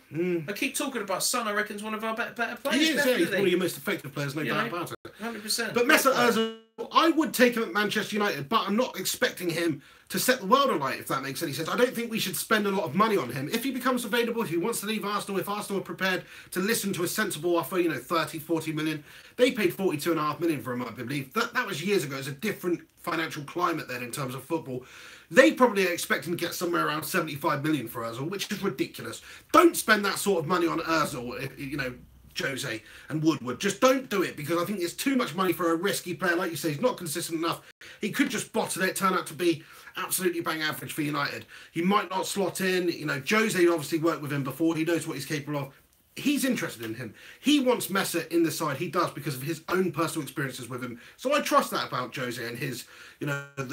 I keep talking about Son. I reckon is one of our better players. He is, definitely. yeah, he's one of your most effective players, no doubt about it. 100%. But Mesut Ozil, I would take him at Manchester United, but I'm not expecting him to set the world alight, if that makes any sense. I don't think we should spend a lot of money on him. If he becomes available, if he wants to leave Arsenal, if Arsenal are prepared to listen to a sensible offer, 30, 40 million. They paid 42.5 million for him, I believe. That was years ago. It's a different financial climate then in terms of football. They probably are expecting to get somewhere around 75 million for Ozil, which is ridiculous. Don't spend that sort of money on Ozil, Jose and Woodward. Just don't do it, because I think it's too much money for a risky player. Like you say, he's not consistent enough. He could just bottle it, turn out to be absolutely bang average for United. He might not slot in. Jose obviously worked with him before. He knows what he's capable of. He's interested in him. He wants Mesut in the side. He does, because of his own personal experiences with him. So I trust that about Jose and his,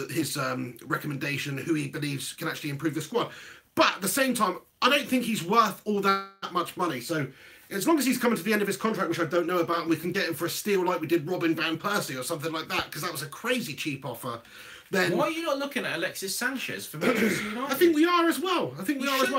his recommendation, who he believes can actually improve the squad. But at the same time, I don't think he's worth all that much money. So as long as he's coming to the end of his contract, which I don't know about, and we can get him for a steal like we did Robin Van Persie or something like that, because that was a crazy cheap offer. Then why are you not looking at Alexis Sanchez for Manchester United? I think we are as well.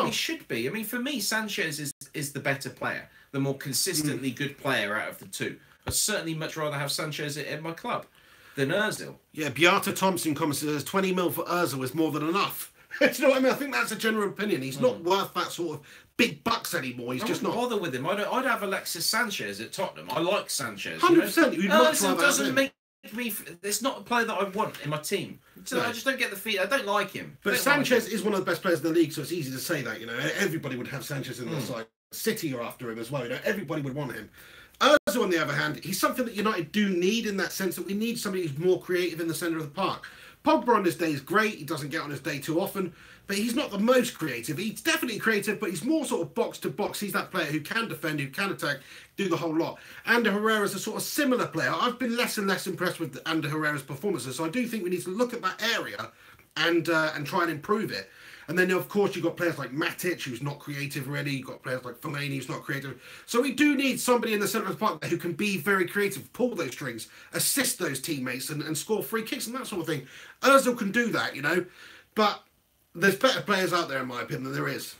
He should be. I mean, for me, Sanchez is the better player, the more consistently good player out of the two. I'd certainly much rather have Sanchez at my club than Ozil. Yeah, Beata Thompson commented, 20 mil for Ozil is more than enough. Do you know what I mean? I think that's a general opinion. He's not worth that sort of big bucks anymore. He's just not. Bother with him. I'd have Alexis Sanchez at Tottenham. I like Sanchez. 100%. You'd much rather doesn't have him. make me. It's not a player that I want in my team. So No. I just don't get the feel. I don't like him. But Don't Sanchez like him. is one of the best players in the league, so it's easy to say that. You know, everybody would have Sanchez in their side. City are after him as well. You know, everybody would want him. Ozil, on the other hand, he's something that United do need in that sense that we need somebody who's more creative in the centre of the park. Pogba on his day is great. He doesn't get on his day too often, but he's not the most creative. He's definitely creative, but he's more sort of box to box. He's that player who can defend, who can attack, do the whole lot. Ander Herrera's a sort of similar player. I've been less and less impressed with Ander Herrera's performances, so I do think we need to look at that area and try and improve it. And then, of course, you've got players like Matic, who's not creative already. You've got players like Fellaini, who's not creative. So we do need somebody in the centre of the park who can be very creative, pull those strings, assist those teammates, and score free kicks and that sort of thing. Ozil can do that, you know. But there's better players out there, in my opinion, than there is.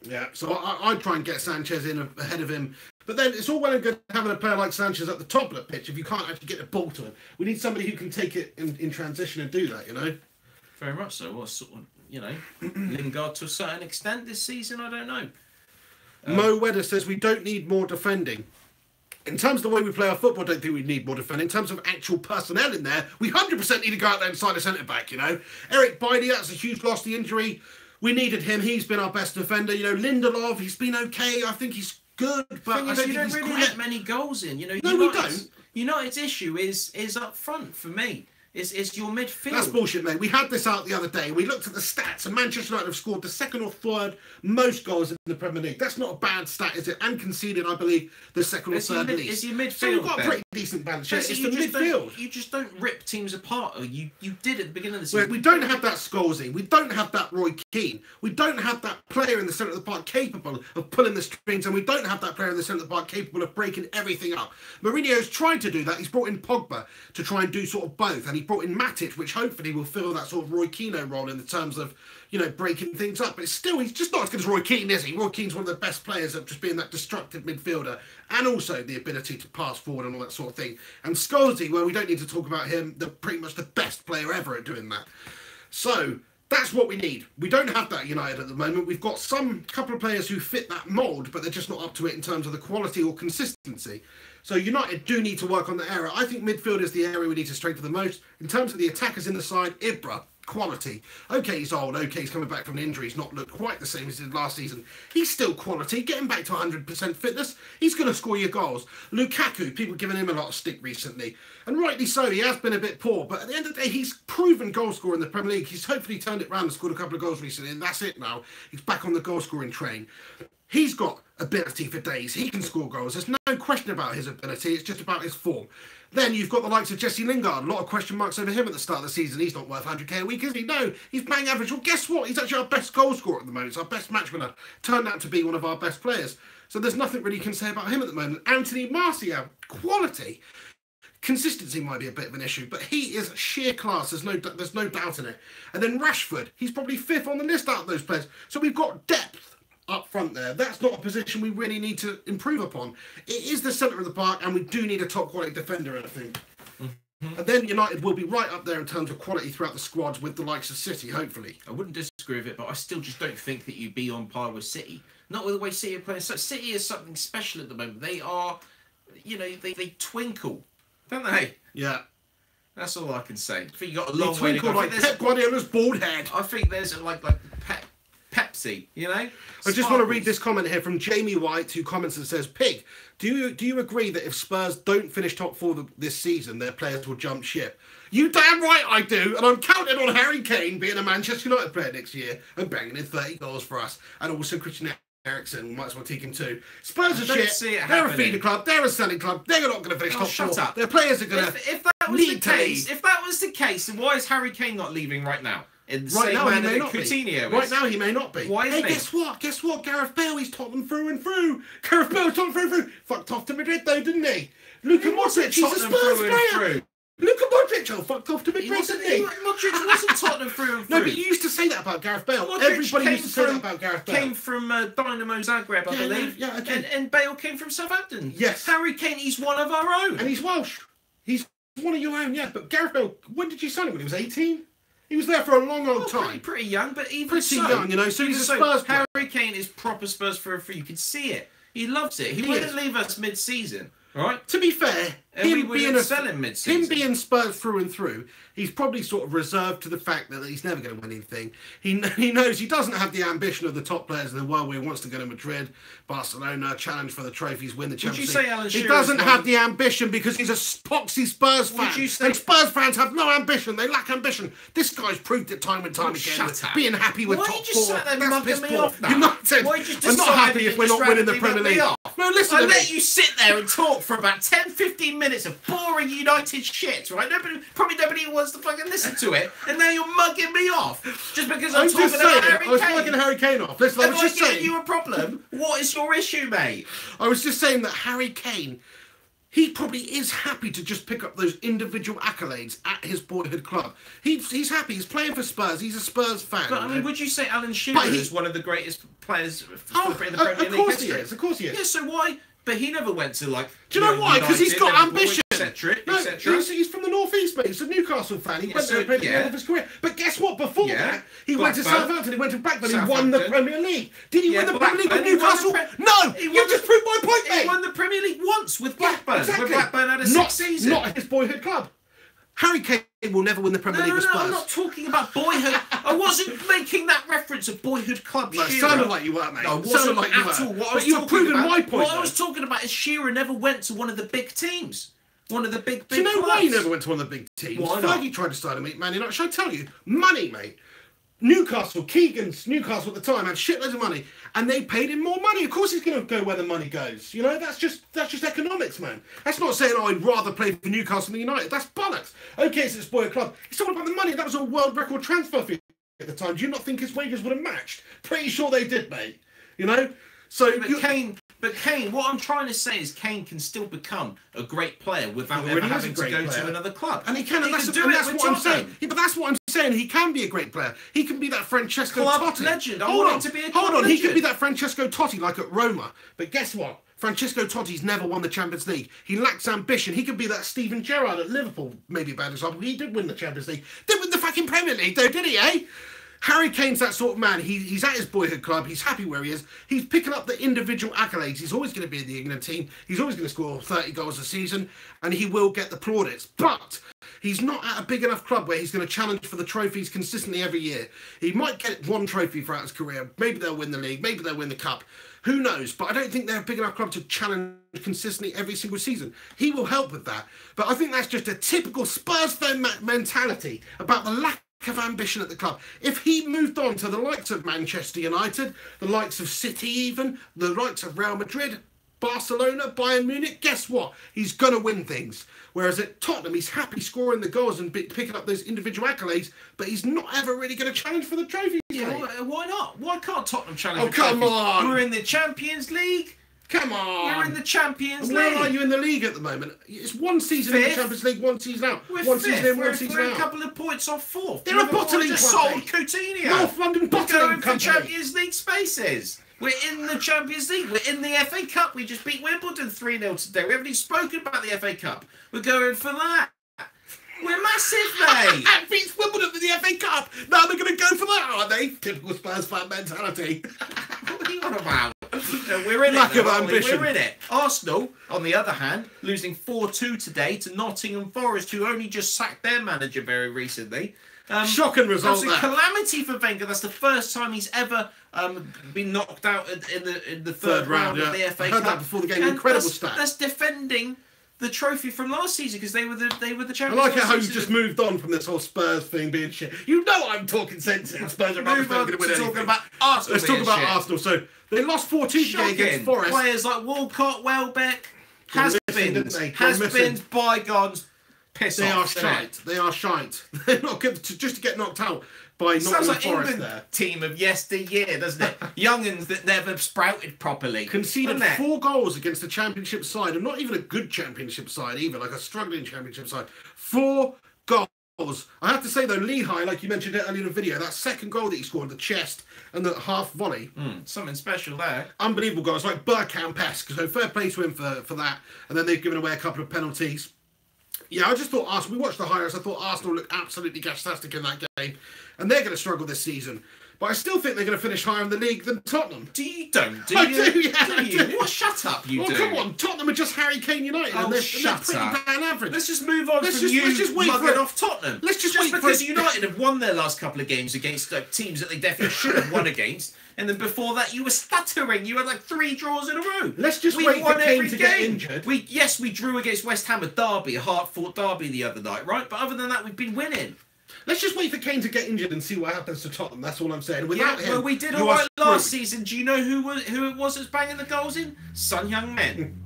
Yeah, so I'd try and get Sanchez in ahead of him. But then it's all well and good having a player like Sanchez at the top of the pitch if you can't actually get the ball to him. We need somebody who can take it in transition and do that, you know. Very much so. Well, sort of, you know, Lingard to a certain extent this season, I don't know. Mo Wedder says we don't need more defending. In terms of the way we play our football, I don't think we need more defending. In terms of actual personnel in there, we 100% need to go out there and sign a centre-back, you know. Eric Bailly, that's a huge loss, the injury. We needed him. He's been our best defender. You know, Lindelof, he's been okay. I think he's good, but I don't think he's really great. let many goals in. You know, No, we don't. United's issue is up front for me. It's your midfield. That's bullshit, mate. We had this out the other day. We looked at the stats, and Manchester United have scored the second or third most goals in the Premier League. That's not a bad stat, is it? And conceded, I believe, the second or third least. It's your midfield. So we've got a Ben. pretty decent balance. Yeah, it's the You just midfield. You just don't rip teams apart. Or you did at the beginning of the season. We don't have that Scholesy. We don't have that Roy Keane. We don't have that player in the centre of the park capable of pulling the strings, and we don't have that player in the centre of the park capable of breaking everything up. Mourinho's tried to do that. He's brought in Pogba to try and do sort of both, and he brought in Matic, which hopefully will fill that sort of Roy Keane role in the terms of, you know, breaking things up. But still, he's just not as good as Roy Keane, is he? Roy Keane's one of the best players at just being that destructive midfielder, and also the ability to pass forward and all that sort of thing. And Scholesy, well, we don't need to talk about him, pretty much the best player ever at doing that. So that's what we need. We don't have that at United at the moment. We've got some couple of players who fit that mould, but they're just not up to it in terms of the quality or consistency. So United do need to work on the area. I think midfield is the area we need to strengthen the most. In terms of the attackers in the side, Ibra, quality. Okay, he's old. Okay, he's coming back from an injury. He's not looked quite the same as he did last season. He's still quality. Get him back to 100% fitness. He's going to score your goals. Lukaku, people giving him a lot of stick recently. And rightly so, he has been a bit poor. But at the end of the day, he's proven goal scorer in the Premier League. He's hopefully turned it around and scored a couple of goals recently. And that's it now. He's back on the goal scoring train. He's got ability for days. He can score goals. There's no question about his ability. It's just about his form. Then you've got the likes of Jesse Lingard. A lot of question marks over him at the start of the season. He's not worth 100k a week, is he? No, he's bang average. Well, guess what? He's actually our best goal scorer at the moment. He's our best match winner. Turned out to be one of our best players. So there's nothing really you can say about him at the moment. Anthony Martial, quality. Consistency might be a bit of an issue, but he is sheer class. There's no doubt in it. And then Rashford, he's probably fifth on the list out of those players. So we've got depth up front there. That's not a position we really need to improve upon. It is the centre of the park, and we do need a top quality defender, I think. And then United will be right up there in terms of quality throughout the squads with the likes of City, hopefully. I wouldn't disagree with it, but I still just don't think that you'd be on par with City. Not with the way City are playing. So City is something special at the moment. They are, you know, they twinkle, don't they? Yeah. That's all I can say. I think you got a long way to Twinkle go. like Pep Guardiola's bald head. I think there's like Pepsi, you know? I just want to read this comment here from Jamie White, who comments and says, Pig, do you agree that if Spurs don't finish top four this season, their players will jump ship? You damn right I do, and I'm counting on Harry Kane being a Manchester United player next year and banging in 30 goals for us, and also Christian Eriksen, might as well take him too. Spurs are shit. They're a feeder club. They're a selling club. They're not going to finish top shut four. up. Their players are going to if that was the case, if that was the case, then why is Harry Kane not leaving right now? In the Right same now, he manner may that not be. Coutinho is. Right now, he may not be. Why isn't he? Guess what? Guess what? Gareth Bale, he's Tottenham through and through. Gareth Bale's Tottenham through and through. Fucked off to Madrid, though, didn't he? Luka Modric, he's a Tottenham Spurs through and player. through. Luka Modric, fucked off to Madrid, didn't he? Modric wasn't Tottenham through and through. No, but you used to say that about Gareth Bale. Modric Everybody came used to say that about Gareth Bale. Came from Dynamo Zagreb, I believe. Yeah, okay. And Bale came from Southampton. Yes. Harry Kane, he's one of our own. And he's Welsh. He's one of your own, yeah. But Gareth Bale, when did you sign him? When he was 18? He was there for a long, long time. Pretty young, but even Pretty so, young, you know. So he's a Spurs player. Harry Kane is proper Spurs for you can see it. He loves it. He wouldn't leave us mid-season, right? To be fair, and we wouldn't sell him mid-season. Him being Spurs through and through, he's probably sort of reserved to the fact that he's never going to win anything. He knows he doesn't have the ambition of the top players in the world where he wants to go to Madrid, Barcelona, challenge for the trophies, win the Champions League. Would you say Alan Shearer he doesn't have the ambition because he's a poxy Spurs fan. Would you say... And Spurs fans have no ambition. They lack ambition. This guy's proved it time and time again. Shut up. Being happy with Why top you just four. sat there That's mugging piss me poor. off now? United. Why you just I'm not decide happy you if we're just not winning the randomly Premier mug me League. off? No, listen I to me. let you sit there and talk for about 10-15 minutes of boring United shit, right? Probably nobody wants to fucking listen to it, and now you're mugging me off just because I'm talking about Harry Kane. I was mugging Harry Kane off. Listen, I was just saying. You a problem? What is your issue, mate? I was just saying that Harry Kane, he probably is happy to just pick up those individual accolades at his boyhood club. He's happy. He's playing for Spurs. He's a Spurs fan. But I mean, would you say Alan Shearer is one of the greatest players in the Premier League? Of course he is. Of course he is. Yeah. So why? But he never went to like. Do you know why? Because he's got ambition. Etc. No, etc. he's from the northeast, mate. He's a Newcastle fan. He went there and played the end of his career. But guess what? Before that, he went to Southampton. He went to Blackburn. He won the Premier League. Did he win the Premier League with Newcastle? No. You just proved my point, mate. He won the Premier League once with Blackburn. Exactly. When Blackburn had a sixth season. Not his boyhood club. Harry Kane will never win the Premier League with Spurs. I'm not talking about boyhood. I wasn't making that reference of boyhood club. No, sounded like you were, mate. No, sounded like at all. But you were proving my point. What I was talking about is Shearer never went to one of the big teams. One of the big Do you know clubs. why he never went to one of the big teams? Why not? Fergie tried to start him at Man United. Should I tell you? Money, mate. Newcastle, Keegan's Newcastle at the time had shitloads of money, and they paid him more money. Of course, he's going to go where the money goes. You know, that's just economics, man. That's not saying I'd rather play for Newcastle than United. That's bollocks. Okay, so it's boy club. It's all about the money. That was a world record transfer fee at the time. Do you not think his wages would have matched? Pretty sure they did, mate. You know, so But Kane, what I'm trying to say is Kane can still become a great player without ever having to go to another club. And he can, and that's do what I'm Tottenham. saying. Yeah, but that's what I'm saying. He can be a great player. He can be that Francesco Club Totti. legend. I Hold want on, him to be a hold club on. He could legend. be that Francesco Totti like at Roma. But guess what? Francesco Totti's never won the Champions League. He lacks ambition. He could be that Steven Gerrard at Liverpool, maybe a bad example. He did win the Champions League. Didn't win the fucking Premier League though, did he, eh? Harry Kane's that sort of man. He's at his boyhood club. He's happy where he is. He's picking up the individual accolades. He's always going to be in the England team. He's always going to score 30 goals a season, and he will get the plaudits. But he's not at a big enough club where he's going to challenge for the trophies consistently every year. He might get one trophy throughout his career. Maybe they'll win the league. Maybe they'll win the cup. Who knows? But I don't think they're a big enough club to challenge consistently every single season. He will help with that. But I think that's just a typical Spurs fan mentality about the lack of ambition at the club. If he moved on to the likes of Manchester United, the likes of City even, the likes of Real Madrid, Barcelona, Bayern Munich, guess what? He's going to win things. Whereas at Tottenham, he's happy scoring the goals and picking up those individual accolades, but he's not ever really going to challenge for the trophies. Yeah, why not? Why can't Tottenham challenge? Oh, come on! We're in the Champions League. Come on! We're in the Champions League. Where are you in the league at the moment? It's one season in the Champions League, one season out. One season in, one season out. We're a couple of points off fourth. They're a bottling just company. sold Coutinho. North London bottling We're going for company. Champions League spaces. We're in the Champions League. We're in the FA Cup. We just beat Wimbledon 3-0 today. We haven't even spoken about the FA Cup. We're going for that. We're massive, mate. Beats Wimbledon in the FA Cup. Now they're going to go for that, aren't they? Typical Spurs fan mentality. What are you on about? No, we're in Lack it. of ambition. We're in it. Arsenal, on the other hand, losing 4-2 today to Nottingham Forest, who only just sacked their manager very recently. Shocking result. That's a calamity for Wenger. That's the first time he's ever been knocked out in the third round of the FA Cup. I heard that before the game. Incredible stat. That's defending the trophy from last season because they were the I champions. like how you just moved on from this whole Spurs thing being shit. You know I'm talking sense. Spurs are not going to win anything. Talking about Arsenal. Let's talk about Arsenal. So they lost 4-2 today against Forest. Players like Walcott, Welbeck, has-beens, bygones. Piss they off. Are shite. They are shite. They're not good just to get knocked out by Nottingham like Forest England there. Team of yesteryear, doesn't it? Young'uns that never sprouted properly. Conceded 4 goals against the Championship side, and not even a good Championship side either, like a struggling Championship side. 4 goals. I have to say though, Lehigh, like you mentioned earlier in the video, that second goal that he scored, the chest and the half volley. Something special there. Unbelievable goals, like Bergkamp-esque. So fair play to him for that. And then they've given away a couple of penalties. Yeah, I just thought Arsenal. We watched the highlights. I thought Arsenal looked absolutely fantastic in that game, and they're going to struggle this season. But I still think they're going to finish higher in the league than Tottenham. Do you? Don't do I you? do, yeah, Do I you? do. Well, shut up, you Well, do. come on, Tottenham are just Harry Kane United, Oh, and they're shut pretty up. bad average. Let's just move on Let's from just- you let's just wait for mugging it. off Tottenham. Let's just wait for because it. United have won their last couple of games against teams that they definitely should have won against, and then before that you were stuttering. You had like 3 draws in a row. Let's just We wait for won Kane every to get game. injured. We drew against West Ham, a derby, a hard-fought derby the other night, right? But other than that, we've been winning. Let's just wait for Kane to get injured and see what happens to Tottenham. That's all I'm saying. Yeah, Without him, well, we did you all are right last screwed. season. Do you know who it was that's banging the goals in? Son Heung-min.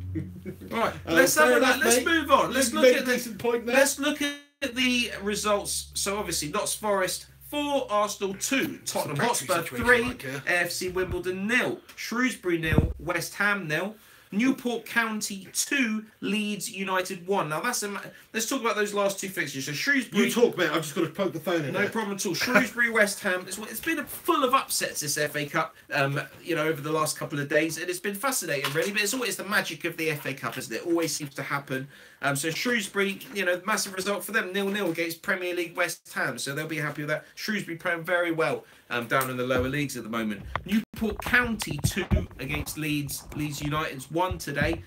Right, let's have fair a look. enough, Let's mate. move on. Let's You've look made at a the decent point there. Let's look at the results. So obviously, Notts Forest 4, Arsenal 2, Tottenham Patrick Hotspur situation 3, like, yeah. AFC Wimbledon 0, Shrewsbury 0, West Ham 0, Newport County 2, Leeds United 1. Now let's talk about those last 2 fixtures. So Shrewsbury. You talk, mate. I've just got to poke the phone in. No there. problem at all. Shrewsbury, West Ham. It's been full of upsets, this FA Cup, over the last couple of days. And it's been fascinating, really. But it's always the magic of the FA Cup, isn't it? It always seems to happen. So Shrewsbury, massive result for them. 0-0 against Premier League West Ham. So they'll be happy with that. Shrewsbury playing very well down in the lower leagues at the moment. Newport County 2 against Leeds. Leeds United's 1 today.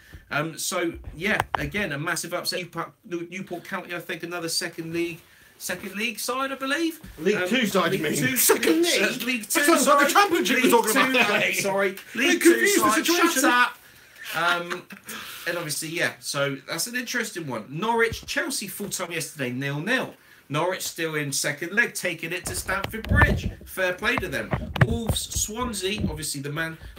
So, yeah, again, a massive upset. Newport County, I think, another second league side, I believe. League 2 side, you League mean? 2, Second league? League 2 That sounds like the side. Championship we're League talking 2, about there, I'm mate. sorry. League They 2 confused the side. situation. Shut up. And obviously, yeah, so that's an interesting one. Norwich, Chelsea full-time yesterday, 0-0. Norwich still in second leg, taking it to Stamford Bridge. Fair play to them. Wolves, Swansea, obviously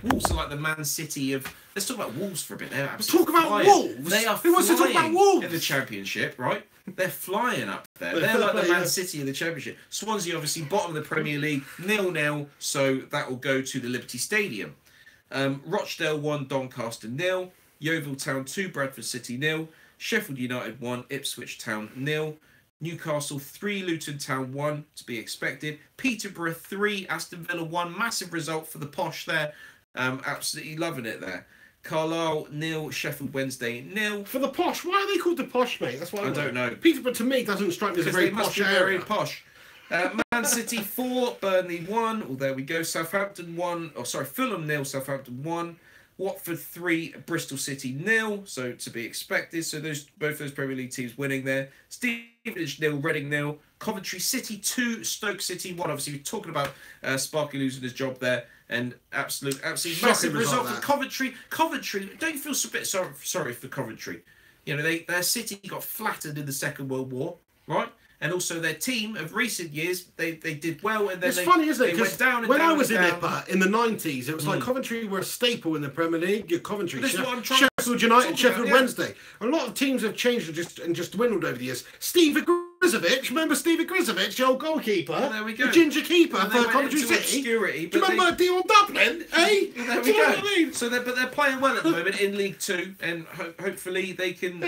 Wolves are like the Man City of... Let's talk about Wolves for a bit. They're Talk about flying. Wolves? They are Who wants to talk about flying Wolves? in the Championship, right? They're flying up there. They're They're like the flying, Man yeah. City of the Championship. Swansea, obviously, bottom of the Premier League, 0-0, so that will go to the Liberty Stadium. Rochdale 1, Doncaster 0. Yeovil Town 2, Bradford City 0. Sheffield United 1, Ipswich Town 0. Newcastle 3, Luton Town 1, to be expected. Peterborough 3, Aston Villa 1. Massive result for the Posh there. Absolutely loving it there. Carlisle 0, Sheffield Wednesday 0. For the Posh, why are they called the Posh, mate? That's what I don't know. Peterborough to me doesn't strike me as a Because very they must posh be very area. posh. Man City 4, Burnley 1. Oh, there we go. Southampton 1. Oh, sorry, Fulham 0, Southampton 1. Watford 3, Bristol City 0. So to be expected. So both those Premier League teams winning there. Stevenage 0, Reading 0. Coventry City 2, Stoke City 1. Obviously, we're talking about Sparky losing his job there. And absolutely Shocking massive result result, for Coventry. Coventry, don't you feel a bit sorry for Coventry? Their city got flattered in the Second World War, right? And also their team of recent years, they did well, and then It's funny, isn't it? they went Because down and when down I was and in down. IPA in the 90s, it was like Coventry were a staple in the Premier League. Yeah, Coventry, This is what I'm trying to Sheffield United, talk Sheffield about, yeah. Wednesday. A lot of teams have changed and just dwindled over the years. Steve Grizovic, remember Steve Grizovic, the old goalkeeper? There we go. The ginger keeper And for they went Coventry into City. obscurity, Do you but remember Dion Dublin? Eh? Well, there Do we you know go. what I mean? So they're playing well at the moment in League Two, and hopefully they can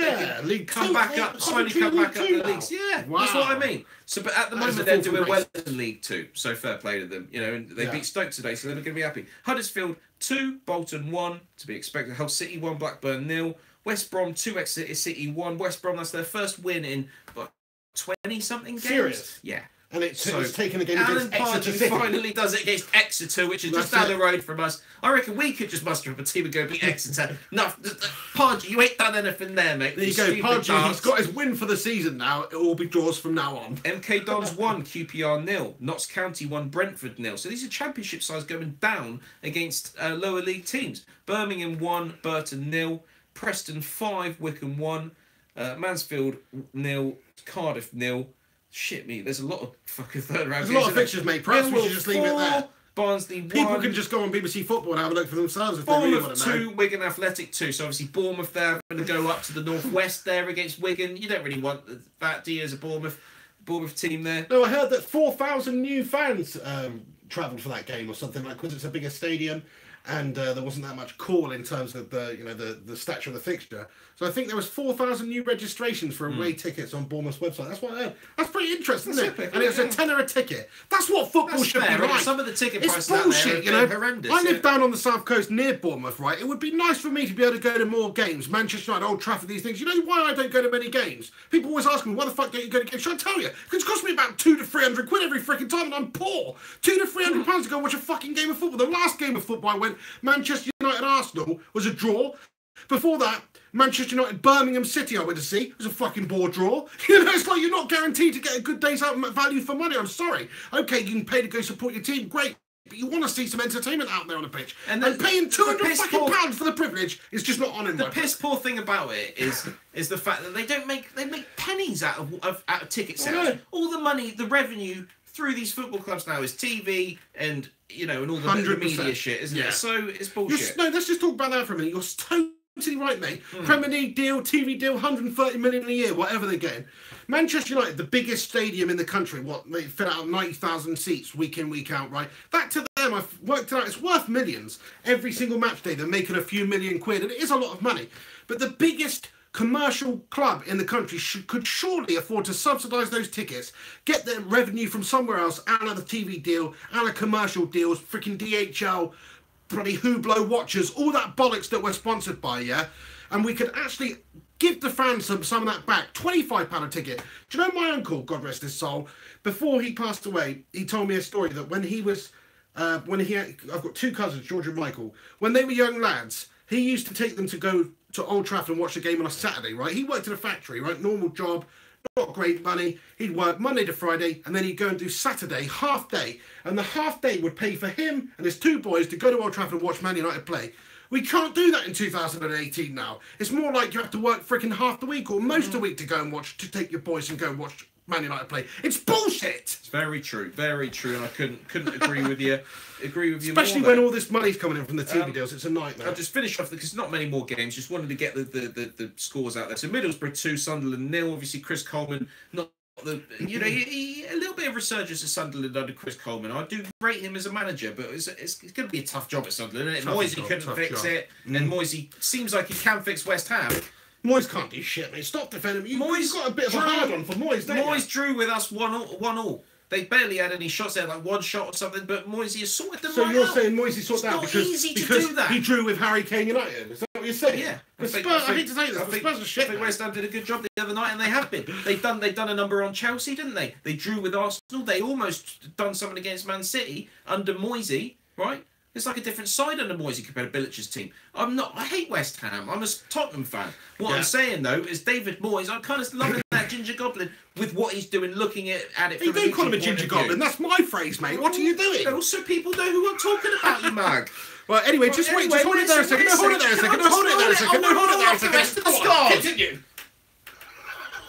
League come Two, back yeah, up, slowly Coventry come in back League up Two the now. leagues. Yeah, Wow. that's what I mean. So, but at the That is moment the they're fourth doing well race. in League Two. So fair play to them, and they Yeah. beat Stoke today, so they're going to be happy. Huddersfield 2, Bolton 1, to be expected. Hull City 1, Blackburn 0. West Brom 2, Exeter City 1. West Brom, that's their first win in 20-something games. Serious? Yeah. And it's So, taken a game Alan against Exeter Pardew City. finally does it against Exeter, which is That's just down it. the road from us. I reckon we could just muster up a team and go beat Exeter. No, Pardew, you ain't done anything there, mate. There you You go, stupid Pardew. dance. He's got his win for the season now. It will all be draws from now on. MK Dons 1, QPR 0. Notts County 1, Brentford 0. So these are championship sides going down against lower league teams. Birmingham 1, Burton 0. Preston 5, Wickham 1. Mansfield 0. Cardiff 0. Shit me, there's a lot of fucking third round There's a games. lot of fixtures, mate. Perhaps we should just leave it there. Barnsley 1. People can just go on BBC Football and have a look for themselves if they really want Bournemouth to know. 2, Wigan Athletic 2. So obviously Bournemouth there going to go up to the northwest there against Wigan. You don't really want that, do you, as a Bournemouth team there? No, I heard that 4,000 new fans travelled for that game or something like because it's a bigger stadium. and there wasn't that much call in terms of the stature of the fixture. So I think there was 4,000 new registrations for away tickets on Bournemouth's website. That's what I heard. That's pretty interesting, isn't it? Epic, and it's a tenner a ticket. That's what football should be like. Some of the ticket it's prices bullshit, out there are horrendous. I live down on the south coast near Bournemouth, right? It would be nice for me to be able to go to more games. Manchester United, Old Trafford, these things. You know why I don't go to many games? People always ask me, why the fuck don't you go to games? Should I tell you? Because it costs me about 200 to 300 quid every freaking time, and I'm poor. 200 to 300 pounds to go watch a fucking game of football. The last game of football I went, Manchester United Arsenal, was a draw. Before that, Manchester United Birmingham City I went to see. It was a fucking bore draw. You know, it's like you're not guaranteed to get a good day's out value for money. I'm sorry. Okay, you can pay to go support your team. Great. But you want to see some entertainment out there on the pitch. And paying 200 fucking pounds for the privilege is just not on in the piss poor thing about it is the fact that they make pennies out of ticket sales. All the money, the revenue through these football clubs now is TV and and all the media shit, isn't it? So it's bullshit. Let's just talk about that for a minute. You're totally right, mate. Premier League deal, TV deal, 130 million a year, whatever they're getting. Manchester United, the biggest stadium in the country, they fill out 90,000 seats week in, week out, right? That to them, I've worked it out, it's worth millions. Every single match day, they're making a few million quid, and it is a lot of money. But the biggest commercial club in the country could surely afford to subsidise those tickets, get their revenue from somewhere else, and a TV deal, and a commercial deals, freaking DHL, bloody Hublot watches, all that bollocks that we're sponsored by, yeah? And we could actually give the fans some of that back. £25 a ticket. Do you know my uncle, God rest his soul, before he passed away, he told me a story that when he was, I've got two cousins, George and Michael, when they were young lads, he used to take them to go to Old Trafford and watch the game on a Saturday, right? He worked in a factory, right? Normal job, not great money. He'd work Monday to Friday, and then he'd go and do Saturday, half day. And the half day would pay for him and his two boys to go to Old Trafford and watch Man United play. We can't do that in 2018 now. It's more like you have to work freaking half the week or most of the week to go and to take your boys and go and watch Man United play. It's bullshit. It's very true, and I couldn't agree with you. Especially when all this money's coming in from the TV deals, it's a nightmare. I'll just finish off because not many more games. Just wanted to get the scores out there. So Middlesbrough 2, Sunderland 0. Obviously Chris Coleman not he a little bit of resurgence at Sunderland under Chris Coleman. I do rate him as a manager, but it's going to be a tough job at Sunderland. Isn't it? Moisey couldn't fix it, and Moisey seems like he can fix West Ham. Moyes can't do shit, mate. Stop defending him. Moyes got a bit of a hard on for Moyes, don't Moyes drew with us 1-1. They barely had any shots there, like one shot or something, but Moisey has sorted them so right you're out. saying Moisey sorted out because do that. He drew with Harry Kane United? Is that what you're saying? Yeah. I hate to say this, the Spurs are shit. I think West Ham did a good job the other night, and they have been. They've done a number on Chelsea, didn't they? They drew with Arsenal. They almost done something against Man City under Moisey, right? It's like a different side under Moisey compared to Bilic's team. I hate West Ham. I'm a Tottenham fan. What I'm saying, though, is David Moyes, I'm kind of loving that Ginger Goblin with what he's doing, looking at it from You don't call him a Ginger Goblin. That's my phrase, mate. What are you doing? Also, people know who I'm talking about, you mag. Well, anyway, just hold it there a second. Hold it there a second. Continue.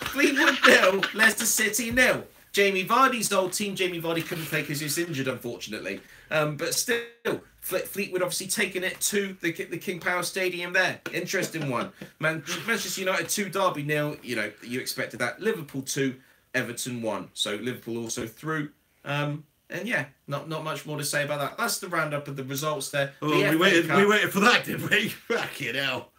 Fleetwood 0, Leicester City 0. Jamie Vardy's old team. Jamie Vardy couldn't play because he's injured, unfortunately. But still, Fleetwood obviously taking it to the King Power Stadium there. Interesting one. Manchester United 2, Derby 0. You expected that. Liverpool 2, Everton 1. So Liverpool also through. And yeah, not much more to say about that. That's the roundup of the results there. Oh, we waited for that, didn't we? Fucking hell.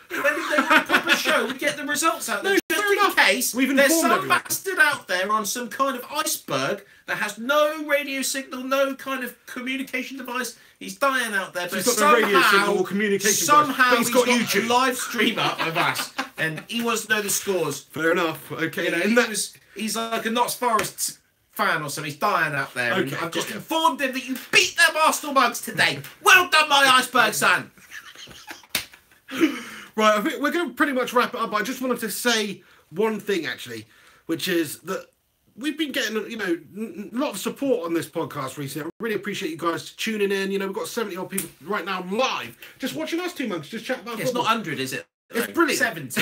When they want a proper show, we get the results out there. Just in case there's some bastard out there on some kind of iceberg that has no radio signal, no kind of communication device. He's dying out there, but somehow, no radio signal or communication device. He's got YouTube. A live stream up of us, and he wants to know the scores. Fair enough. Okay, he's like a Notts Forest fan or something. He's dying out there. Okay, I've just informed him that you beat them Arsenal mugs today. Well done, my iceberg son. Right, I think we're going to pretty much wrap it up. I just wanted to say one thing, actually, which is that we've been getting, a lot of support on this podcast recently. I really appreciate you guys tuning in. We've got 70-odd people right now live, just watching us 2 months, just chat about football. It's not 100, is it? It's brilliant. 70.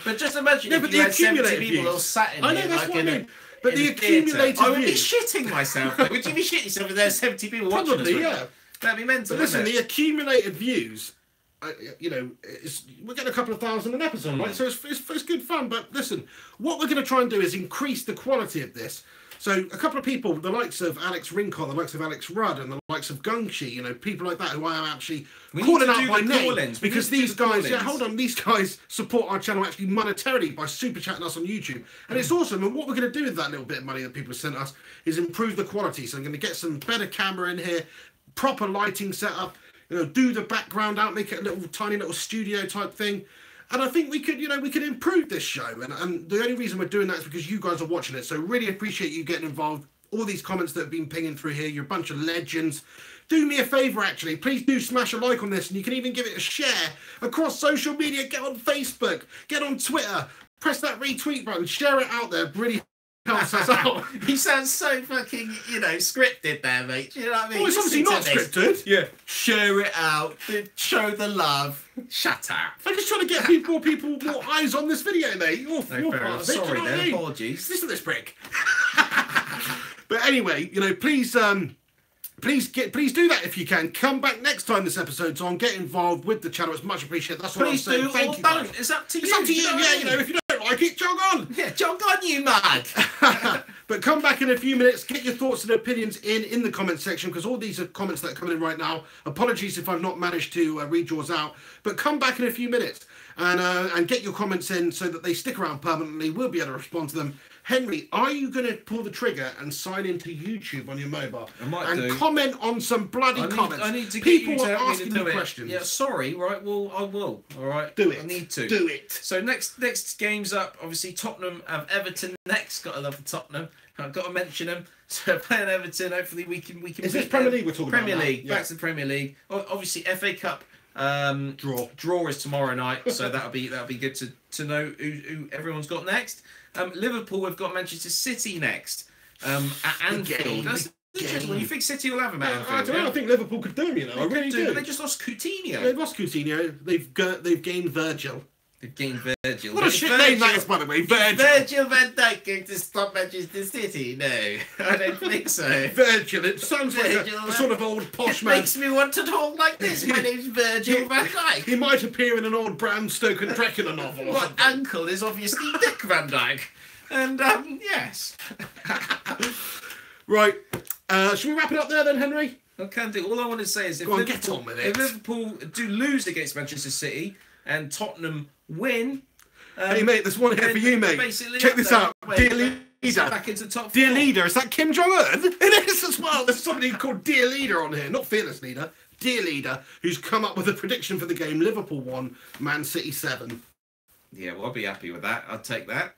But just imagine if you had 70 people all sat in I know, here that's like what I in mean. But the accumulated views... I would be shitting myself. Would you be shitting yourself if there's 70 people watching us? Yeah. That'd be mental, but listen, the accumulated views... we're getting a couple of thousand an episode, right? So it's good fun. But listen, what we're going to try and do is increase the quality of this. So a couple of people, the likes of Alex Rincon, the likes of Alex Rudd, and the likes of Gungshi, you know, people like that who I am actually calling out by name, because these guys, these guys support our channel actually monetarily by super chatting us on YouTube, and it's awesome. And what we're going to do with that little bit of money that people have sent us is improve the quality. So I'm going to get some better camera in here, proper lighting setup, you know, do the background out, make it a little tiny little studio type thing. And I think we could, you know, we could improve this show. And the only reason we're doing that is because you guys are watching it. So really appreciate you getting involved. All these comments that have been pinging through here, you're a bunch of legends. Do me a favour, actually. Please do smash a like on this. And you can even give it a share across social media. Get on Facebook. Get on Twitter. Press that retweet button. Share it out there. Really helps us out. He sounds so fucking, you know, scripted there, mate. You know what I mean? Well, it's obviously not scripted. Yeah. Share it out. Show the love. Shut up. I'm just trying to get more eyes on this video, mate. You're part of it. Sorry, You know what I mean? apologies. Listen to this prick. But anyway, you know, please do that if you can. Come back next time this episode's on. Get involved with the channel. It's much appreciated. That's what I'm saying. Thank you, guys. It's up to you. It's up to you. Yeah, you know, if you don't like it, jog on. Yeah, jog on, you mug. But come back in a few minutes. Get your thoughts and opinions in the comment section, because all these are comments that are coming in right now. Apologies if I've not managed to read yours out. But come back in a few minutes and get your comments in so that they stick around permanently. We'll be able to respond to them. Henry, are you going to pull the trigger and sign into YouTube on your mobile? I might and do. Comment on some bloody comments. I need to get People you to are help me asking to do me it. questions. Yeah, sorry, right? Well, I will. All right. Do it. I need to. Do it. So next game's up. Obviously, Tottenham have Everton next. Got to love the Tottenham. I've got to mention them. So playing Everton. Hopefully we can. Is this Premier League we're talking Premier about? League. Back to the Premier League. Obviously, FA Cup. Draw is tomorrow night, so that'll be good to know who everyone's got next. Liverpool have got Manchester City next at Anfield. That's interesting. When you think City will have them at Anfield? I don't know. I think Liverpool could do them. You know, I really do. But they just lost Coutinho. They've lost Coutinho. They've gained Virgil. They've gained Virgil. What a shit name that is, by the way. Virgil. Virgil van Dijk going to stop Manchester City? No, I don't think so. Virgil. It sounds like a sort of old posh man. It makes me want to talk like this. My name's Virgil van Dijk. He might appear in an old Bram Stoker Dracula novel. My uncle is obviously Dick Van Dyke. And, yes. Right. Should we wrap it up there then, Henry? I can do. All I want to say is if Liverpool do lose against Manchester City and Tottenham win... hey, mate, there's one here for you, mate. Check this out. Dear Leader. Back into top Dear 4. Leader, is that Kim Jong-un? It is as well. There's somebody called Dear Leader on here. Not Fearless Leader. Dear Leader, who's come up with a prediction for the game. Liverpool 1, Man City 7. Yeah, well, I'll be happy with that. I'll take that.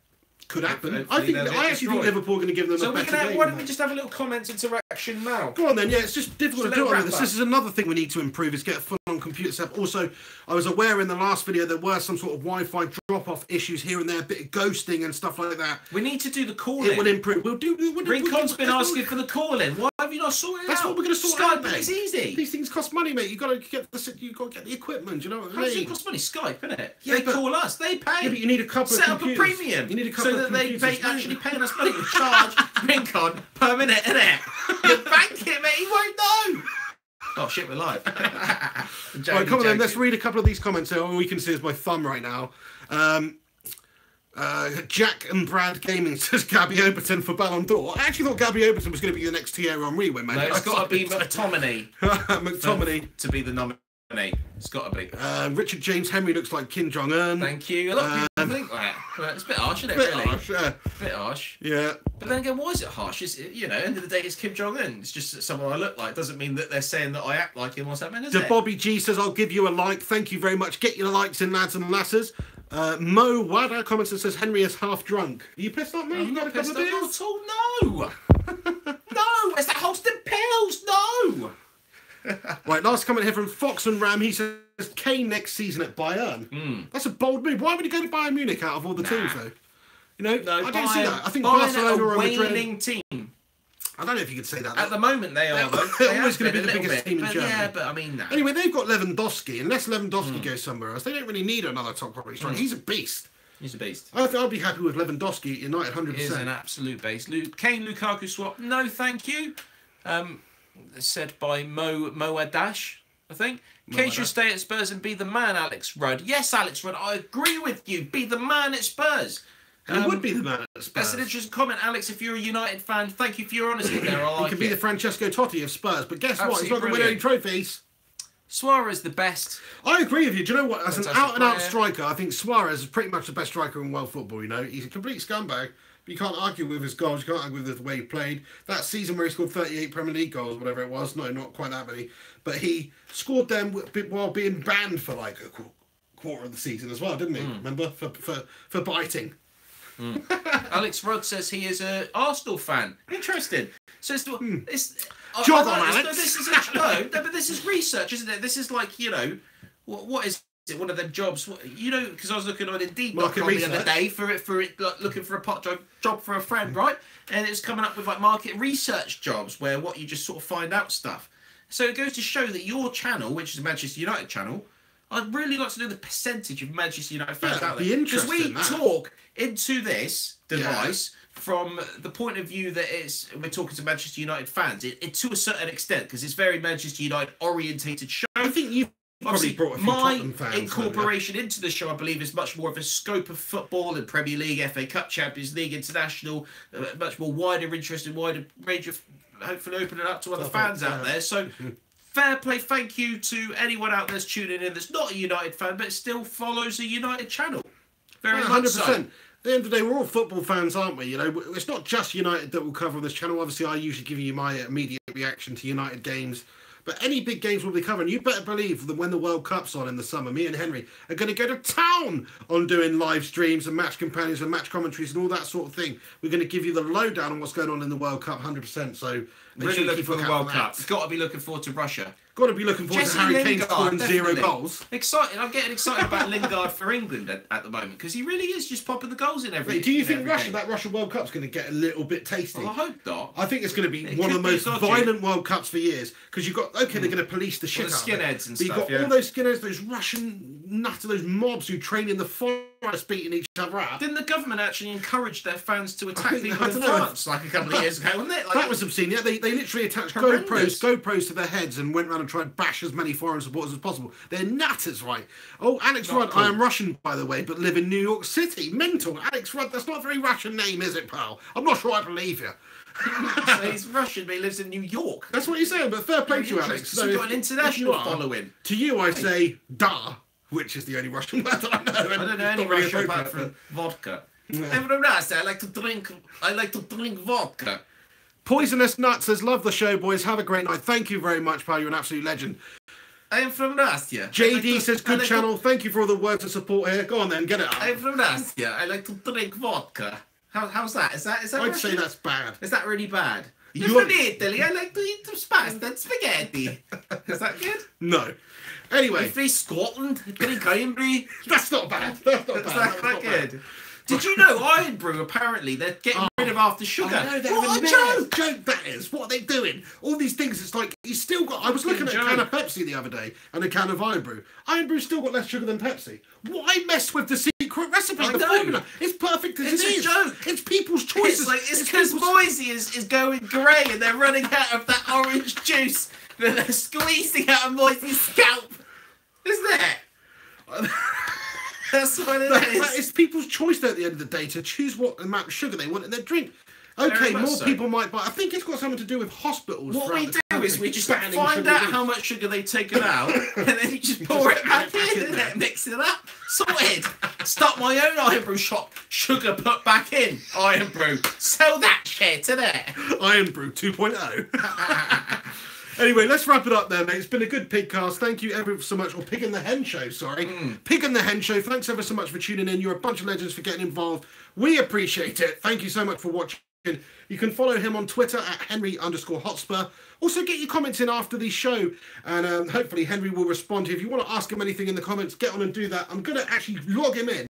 Could happen. I actually think Liverpool are going to give them a better game. Why don't we just have a little comment interaction now? Go on then. Yeah, it's just difficult to do it on this. This is another thing we need to improve, is get a full-on computer setup. Also, I was aware in the last video there were some sort of Wi-Fi drop-off issues here and there, a bit of ghosting and stuff like that. We need to do the call-in. It will improve. Rincon's been asking for the call-in. Why have you not sorted it out? That's what we're going to sort out, mate. It's easy. These things cost money, mate. You've got to get the equipment. You know what I mean? How does it cost money? Skype, innit? Yeah, they call us. They pay. Yeah, but you need a couple Set of computers. Set up a premium. You need a couple so of that computers. They actually paying us money. We charge Rincon per minute, innit? You bank it, mate. He won't know. Oh shit, we're live. Right, come on then. Let's read a couple of these comments here. All we can see is my thumb right now. Jack and Brad Gaming says Gabby Overton for Ballon d'Or. I actually thought Gabby Overton was going to be the next Thierry Henry winner. No, it's got to be McTominay. McTominay. To be the nominee. It's got to be. Richard James Henry looks like Kim Jong-un. Thank you. A lot of people think that. It's a bit harsh, isn't it, really? Harsh, yeah. A bit harsh. Yeah. But then again, why is it harsh? It's, you know, end of the day, it's Kim Jong-un. It's just someone I look like. Doesn't mean that they're saying that I act like him or something, is it? Bobby G says, I'll give you a like. Thank you very much. Get your likes in, lads and lasses. Mo Wada comments and says, Henry is half drunk. Are you pissed off, mate? I'm You got not a couple pissed of beers? off at all, no! No! It's the Holston Pills, no! Right, last comment here from Fox and Ram. He says, Kane next season at Bayern. That's a bold move. Why would he go to Bayern Munich out of all the teams, though? You know, no, I don't see that. I think Bayern Barcelona or Madrid. waning team. I don't know if you could say that. At the moment, they are. They're always going to be the biggest team in Germany. Yeah, but I mean, no. Anyway, they've got Lewandowski. Unless Lewandowski goes somewhere else, they don't really need another top quality striker. He's a beast. He's a beast. I'll be happy with Lewandowski at United, 100%. He is an absolute beast. Kane Lukaku swap. No, thank you. Said by Moadash, I think. Kane should stay at Spurs and be the man, Alex Rudd. Yes, Alex Rudd, I agree with you. Be the man at Spurs. And he would be the man at Spurs. That's an interesting comment, Alex. If you're a United fan, thank you for your honesty there. He could be the Francesco Totti of Spurs, but guess what? He's not going to win any trophies. Suarez the best. I agree with you. Do you know what? As an out-and-out player. striker, I think Suarez is pretty much the best striker in world football. You know, he's a complete scumbag. But you can't argue with his goals. You can't argue with the way he played. That season where he scored 38 Premier League goals, whatever it was. No, not quite that many. But he scored them while being banned for like a quarter of the season as well, didn't he? Remember? For biting. Alex Rudd says he is an Arsenal fan. Interesting. So it's Jog on, Alex. But this is research, isn't it? This is like, you know, what is it? One of them jobs, you know? Because I was looking on Indeed.com the other day for it, like, looking for a part job for a friend, right? And it was coming up with like market research jobs where what you just sort of find out stuff. So it goes to show that your channel, which is a Manchester United channel, I'd really like to know the percentage of Manchester United fans out there. Because we talk into this device from the point of view that we're talking to Manchester United fans. It to a certain extent, because it's very Manchester United orientated show. I think you've probably brought a few Tottenham fans. My incorporation into the show, I believe, is much more of a scope of football and Premier League, FA Cup, Champions League, International, much more wider interest and wider range of, hopefully opening up to other fans out there. So fair play, thank you to anyone out there that's tuning in that's not a United fan but still follows a United channel. Very much 100%. So. At the end of the day, we're all football fans, aren't we? You know, it's not just United that we'll cover on this channel. Obviously, I usually give you my immediate reaction to United games. But any big games we'll be covering, you better believe that when the World Cup's on in the summer, me and Henry are going to go to town on doing live streams and match companions and match commentaries and all that sort of thing. We're going to give you the lowdown on what's going on in the World Cup, 100%. So really looking for the World Cup. You've got to be looking forward to Russia. Got to be looking forward to Harry Kane scoring 0 goals. Excited! I'm getting excited about Lingard for England at the moment because he really is just popping the goals in every. Do you think that Russia World Cup's going to get a little bit tasty? Well, I hope not. I think it's going to be one of the most violent World Cups for years because you've got they're going to police the shit out of it. Skinheads and but stuff. You've got all those skinheads, those Russian nutters, those mobs who train in the forest beating each other up. Didn't the government actually encourage their fans to attack people in France like a couple of years ago? Wasn't it? Like, that was obscene. Yeah, they literally attached GoPros to their heads and went around and tried to bash as many foreign supporters as possible. They're nutters, right? Oh, Alex Rudd, cool. I am Russian, by the way, but live in New York City. Mental. Alex Rudd, that's not a very Russian name, is it, pal? I'm not sure I believe you. So he's Russian, but he lives in New York. That's what you're saying, but fair play to you, Alex. So you've got an international following. To you, I say da, which is the only Russian word that I know. I don't know any Russian apart from vodka. I'm from Russia. I like to drink vodka. Poisonous Nuts says, love the show, boys. Have a great night. Thank you very much, pal. You're an absolute legend. I am from Russia. JD says, good channel. Thank you for all the words of support here. Go on then, get it up. I'm from Russia. I like to drink vodka. How's that? Is that I'd Russian? say that's bad. Is that really bad? You're from Italy. I like to eat pasta and spaghetti. Is that good? No. Anyway. I'm from Scotland. Drink Irn-Bru. That's not bad. That's not bad. That's not good. Bad. Did you know Irn-Bru, apparently, they're getting rid of after sugar? I know, what a joke that is. What are they doing? All these things, it's like, you still got... I was looking at a can of Pepsi the other day and a can of Irn-Bru. Irn-Bru's still got less sugar than Pepsi. Why mess with the secret recipe, the formula? It's perfect as it is. It's a joke. It's people's choices. It's because Boise is going grey and they're running out of that orange juice that they're squeezing out of Boise's scalp. Isn't it? That's what it is. It's people's choice though, at the end of the day to choose what amount of sugar they want in their drink. Okay, more people might buy. I think it's got something to do with hospitals. What we do is we just find out how much sugar they've taken out, and then you just pour it back in and mix it up. Sorted. Start my own Irn-Bru shop. Sugar put back in. Irn-Bru. Sell that shit to there. Irn-Bru 2.0. Anyway, let's wrap it up there, mate. It's been a good pigcast. Thank you ever so much. Or Pig and the Hen Show, sorry. Pig and the Hen Show. Thanks ever so much for tuning in. You're a bunch of legends for getting involved. We appreciate it. Thank you so much for watching. You can follow him on Twitter at Henry_Hotspur. Also, get your comments in after the show, and hopefully Henry will respond to you. If you want to ask him anything in the comments, get on and do that. I'm going to actually log him in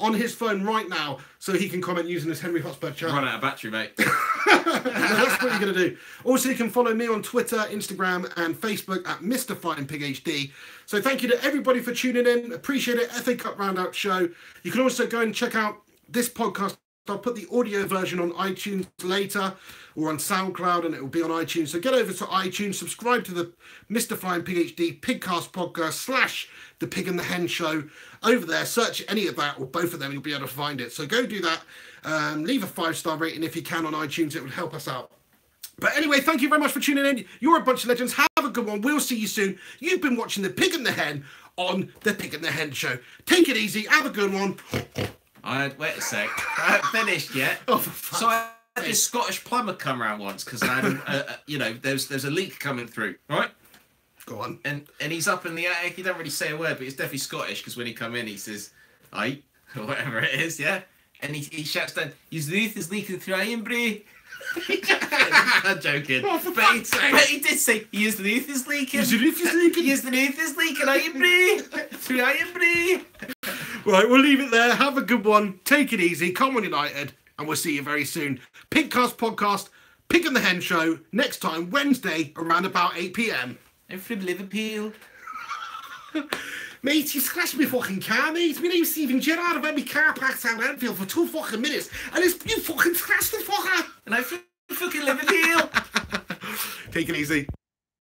on his phone right now so he can comment using his Henry Hotspur channel. Run out of battery, mate. That's what you're going to do. Also, you can follow me on Twitter, Instagram, and Facebook at Mr. Fighting Pig HD. So thank you to everybody for tuning in. Appreciate it. FA Cup Roundout show. You can also go and check out this podcast I'll put the audio version on iTunes later or on SoundCloud, and it will be on iTunes. So get over to iTunes, subscribe to the Mr. Flying PhD Pigcast podcast / The Pig and the Hen Show. Over there, search any of that or both of them, you'll be able to find it. So go do that. Leave a 5-star rating if you can on iTunes. It would help us out. But anyway, thank you very much for tuning in. You're a bunch of legends. Have a good one. We'll see you soon. You've been watching The Pig and the Hen on The Pig and the Hen Show. Take it easy. Have a good one. Wait a sec. I haven't finished yet. Oh, for so I had this Scottish plumber come around once because I had, there's a leak coming through, right? Go on. And he's up in the attic. He don't really say a word, but he's definitely Scottish because when he come in, he says, "Aye," or whatever it is, yeah. And he shouts down, "His roof is leaking through Ironbray." I'm joking. Oh, but he did say, "His roof is leaking. His roof is leaking. His roof is leaking Ironbray through Ironbray." Right, we'll leave it there. Have a good one. Take it easy. Come on, United. And we'll see you very soon. Pigcast podcast, Pig and the Hen Show, next time, Wednesday, around about 8 p.m. I'm from Liverpool. Mate, you scratched me fucking car, mate. My name's Stephen Gerrard. I've had my car parked out Anfield for 2 fucking minutes. And it's you fucking scratched the fucker. And I'm from fucking Liverpool. Take it easy.